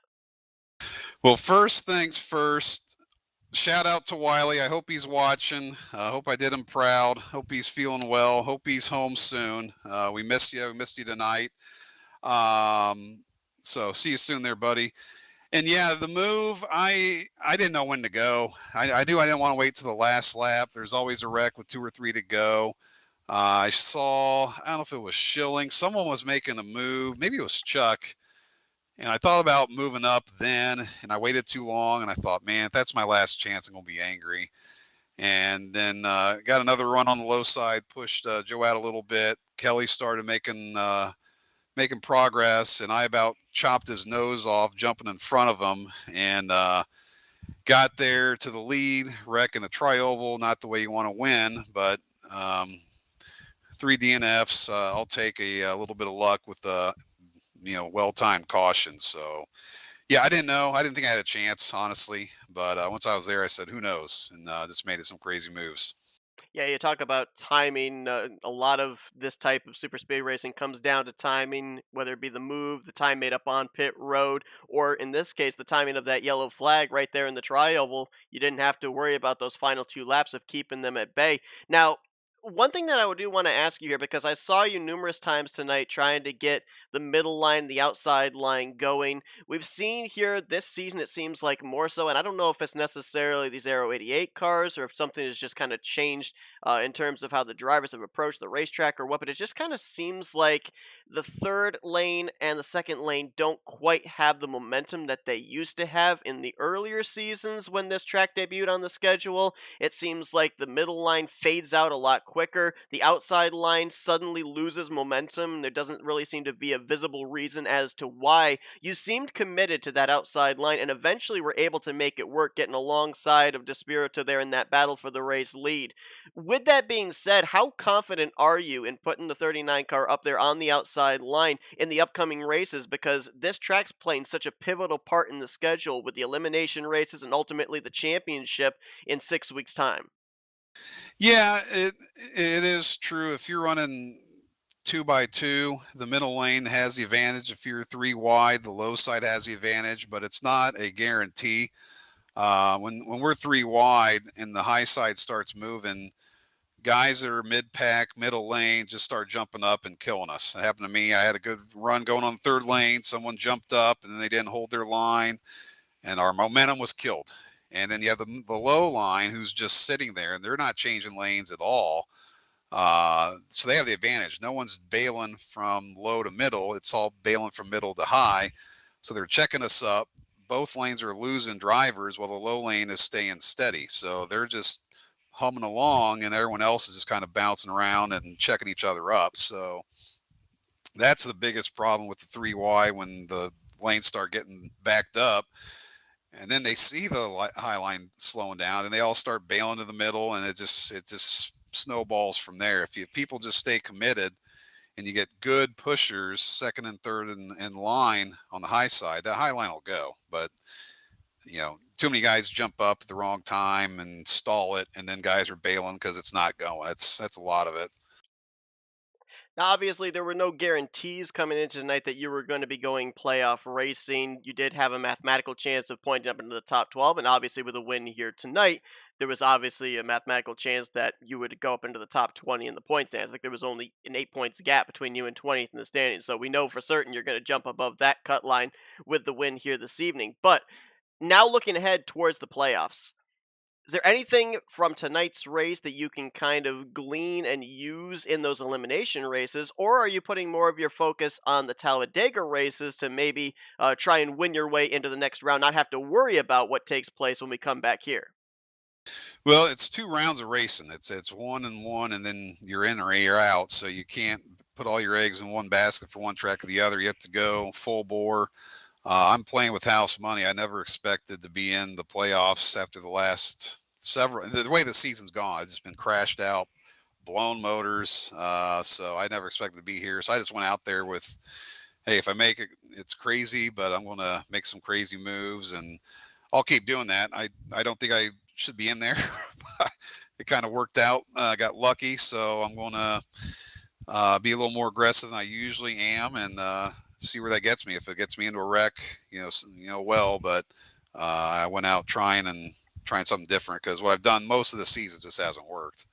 Well, first things first, shout out to Wiley. I hope he's watching. I hope I did him proud. Hope he's feeling well. Hope he's home soon. We missed you. We missed you tonight. So see you soon there, buddy. And yeah, the move, I didn't know when to go. I knew I didn't want to wait to the last lap. There's always a wreck with 2 or 3 to go. I saw, I don't know if it was Schilling. Someone was making a move. Maybe it was Chuck. And I thought about moving up then, and I waited too long. And I thought, man, if that's my last chance, I'm going to be angry. And then got another run on the low side, pushed Joe out a little bit. Kelly started making progress, and I about chopped his nose off jumping in front of him, and got there to the lead, wrecking the tri-oval. Not the way you want to win, but 3 DNFs. I'll take a little bit of luck with well-timed caution. So yeah, I didn't know. I didn't think I had a chance, honestly. But once I was there, I said, who knows? And just made it some crazy moves. Yeah, you talk about timing. A lot of this type of super speed racing comes down to timing, whether it be the move, the time made up on pit road, or in this case, the timing of that yellow flag right there in the tri-oval. You didn't have to worry about those final 2 laps of keeping them at bay. Now, one thing that I do want to ask you here, because I saw you numerous times tonight trying to get the middle line, the outside line going. We've seen here this season, it seems like more so, and I don't know if it's necessarily these Aero 88 cars or if something has just kind of changed in terms of how the drivers have approached the racetrack or what, but it just kind of seems like the third lane and the second lane don't quite have the momentum that they used to have in the earlier seasons when this track debuted on the schedule. It seems like the middle line fades out a lot quicker. The outside line suddenly loses momentum. There doesn't really seem to be a visible reason as to why. You seemed committed to that outside line and eventually were able to make it work, getting alongside of Despirito there in that battle for the race lead. With that being said, how confident are you in putting the 39 car up there on the outside line in the upcoming races? Because this track's playing such a pivotal part in the schedule with the elimination races and ultimately the championship in 6 weeks' time. Yeah, it is true. If you're running 2x2, the middle lane has the advantage. If you're 3 wide, the low side has the advantage, but it's not a guarantee. When we're 3 wide and the high side starts moving, guys that are mid pack, middle lane just start jumping up and killing us. It happened to me. I had a good run going on the third lane. Someone jumped up and then they didn't hold their line, and our momentum was killed. And then you have the low line who's just sitting there, and they're not changing lanes at all. So they have the advantage. No one's bailing from low to middle. It's all bailing from middle to high. So they're checking us up. Both lanes are losing drivers while the low lane is staying steady. So they're just humming along, and everyone else is just kind of bouncing around and checking each other up. So that's the biggest problem with the 3Y when the lanes start getting backed up. And then they see the high line slowing down, and they all start bailing to the middle, and it just snowballs from there. If people just stay committed, and you get good pushers, second and third in line on the high side, that high line will go. But too many guys jump up at the wrong time and stall it, and then guys are bailing because it's not going. That's a lot of it. Now, obviously, there were no guarantees coming into tonight that you were going to be going playoff racing. You did have a mathematical chance of pointing up into the top 12, and obviously, with a win here tonight, there was obviously a mathematical chance that you would go up into the top 20 in the point stands. Like, there was only an 8 points gap between you and 20th in the standings, so we know for certain you're going to jump above that cut line with the win here this evening. But now looking ahead towards the playoffs, is there anything from tonight's race that you can kind of glean and use in those elimination races, or are you putting more of your focus on the Talladega races to maybe try and win your way into the next round, not have to worry about what takes place when we come back here? Well, it's 2 rounds of racing. It's 1 and 1, and then you're in or you're out. So you can't put all your eggs in one basket for one track or the other. You have to go full bore. I'm playing with house money. I never expected to be in the playoffs after the last the way the season's gone. It's just been crashed out, blown motors. So I never expected to be here. So I just went out there with, hey, if I make it, it's crazy, but I'm going to make some crazy moves, and I'll keep doing that. I don't think I should be in there. It kind of worked out. I got lucky, so I'm going to be a little more aggressive than I usually am, and see where that gets me. If it gets me into a wreck, well. But I went out trying something different, because what I've done most of the season just hasn't worked.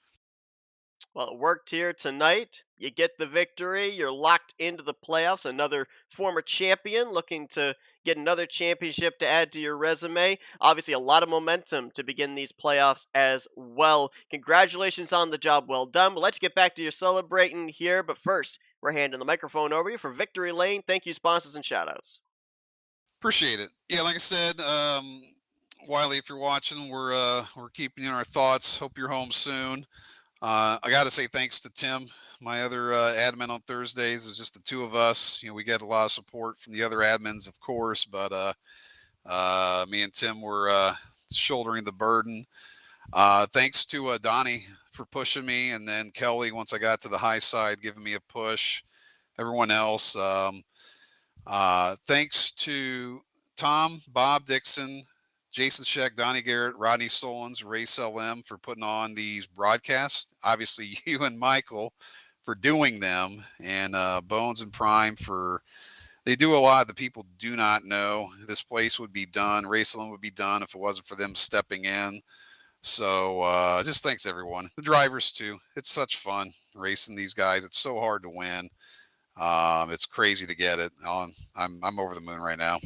Well, it worked here tonight. You get the victory. You're locked into the playoffs. Another former champion looking to get another championship to add to your resume. Obviously, a lot of momentum to begin these playoffs as well. Congratulations on the job well done. We'll let you get back to your celebrating here. But first, we're handing the microphone over to you for Victory Lane. Thank you, sponsors and shoutouts. Appreciate it. Yeah, like I said, Wiley, if you're watching, we're keeping you in our thoughts. Hope you're home soon. I got to say thanks to Tim, my other admin on Thursdays. It's just the two of us. We get a lot of support from the other admins, of course, but me and Tim were shouldering the burden. Thanks to Donnie for pushing me, and then Kelly, once I got to the high side, giving me a push. Everyone else. Thanks to Tom, Bob Dixon, Jason Scheck, Donnie Garrett, Rodney Solons, Race LM for putting on these broadcasts. Obviously, you and Michael for doing them, and Bones and Prime they do a lot that people do not know. This place would be done, Race LM would be done if it wasn't for them stepping in. So just thanks everyone. The drivers too. It's such fun racing these guys. It's so hard to win. It's crazy to get it. I'm over the moon right now.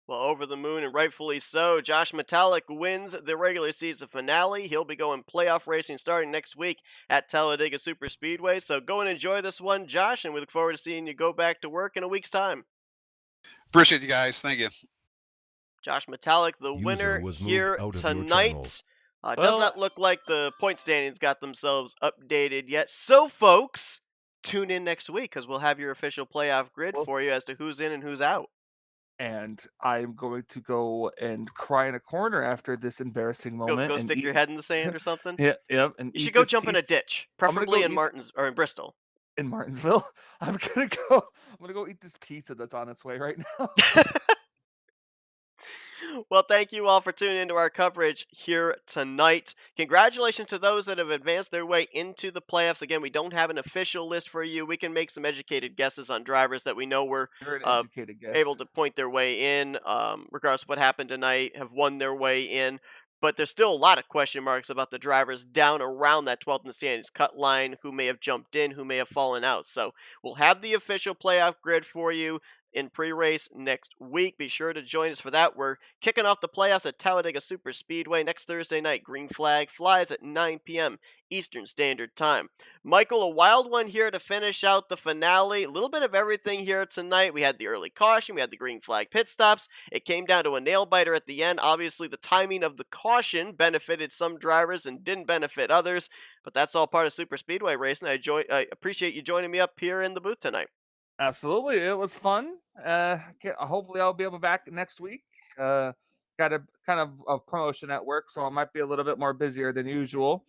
Well, over the moon, and rightfully so. Josh Metallic wins the regular season finale. He'll be going playoff racing starting next week at Talladega Superspeedway. So go and enjoy this one, Josh, and we look forward to seeing you go back to work in a week's time. Appreciate you guys. Thank you. Josh Metallic, the User winner was moved here out of your tonight. Does not look like the point standings got themselves updated yet. So, folks, tune in next week, because we'll have your official playoff grid for you as to who's in and who's out. And I'm going to go and cry in a corner after this embarrassing moment. Go stick your head in the sand or something? Yep. And you should go jump in a ditch, preferably in in Bristol. In Martinsville. I'm gonna go eat this pizza that's on its way right now. Well, thank you all for tuning into our coverage here tonight. Congratulations to those that have advanced their way into the playoffs. Again, we don't have an official list for you. We can make some educated guesses on drivers that we know were able to point their way in, regardless of what happened tonight, have won their way in. But there's still a lot of question marks about the drivers down around that 12th in the standings cut line, who may have jumped in, who may have fallen out. So we'll have the official playoff grid for you in pre-race next week. Be sure to join us for that. We're kicking off the playoffs at Talladega Superspeedway next Thursday night. Green flag flies at 9 p.m. Eastern Standard Time. Michael, a wild one here to finish out the finale. A little bit of everything here tonight. We had the early caution. We had the green flag pit stops. It came down to a nail-biter at the end. Obviously, the timing of the caution benefited some drivers and didn't benefit others, but that's all part of Superspeedway racing. I appreciate you joining me up here in the booth tonight. Absolutely, it was fun. Hopefully I'll be able to back next week. Got a kind of a promotion at work, so I might be a little bit more busier than usual.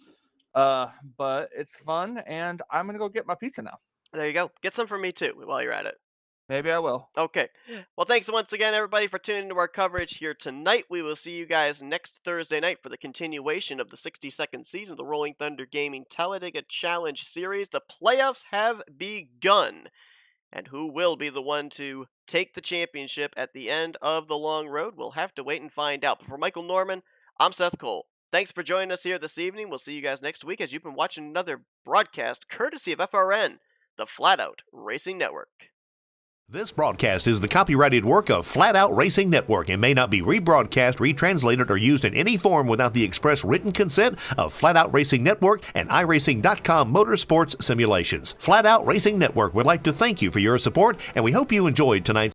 But it's fun, and I'm gonna go get my pizza now. There you go. Get some for me too while you're at it. Maybe I will. Okay. Well, thanks once again, everybody, for tuning into our coverage here tonight. We will see you guys next Thursday night for the continuation of the 62nd season of the Rolling Thunder Gaming Talladega Challenge Series. The playoffs have begun. And who will be the one to take the championship at the end of the long road? We'll have to wait and find out. But for Michael Norman, I'm Seth Cole. Thanks for joining us here this evening. We'll see you guys next week as you've been watching another broadcast courtesy of FRN, the Flatout Racing Network. This broadcast is the copyrighted work of Flatout Racing Network and may not be rebroadcast, retranslated, or used in any form without the express written consent of Flatout Racing Network and iRacing.com Motorsports Simulations. Flatout Racing Network would like to thank you for your support, and we hope you enjoyed tonight's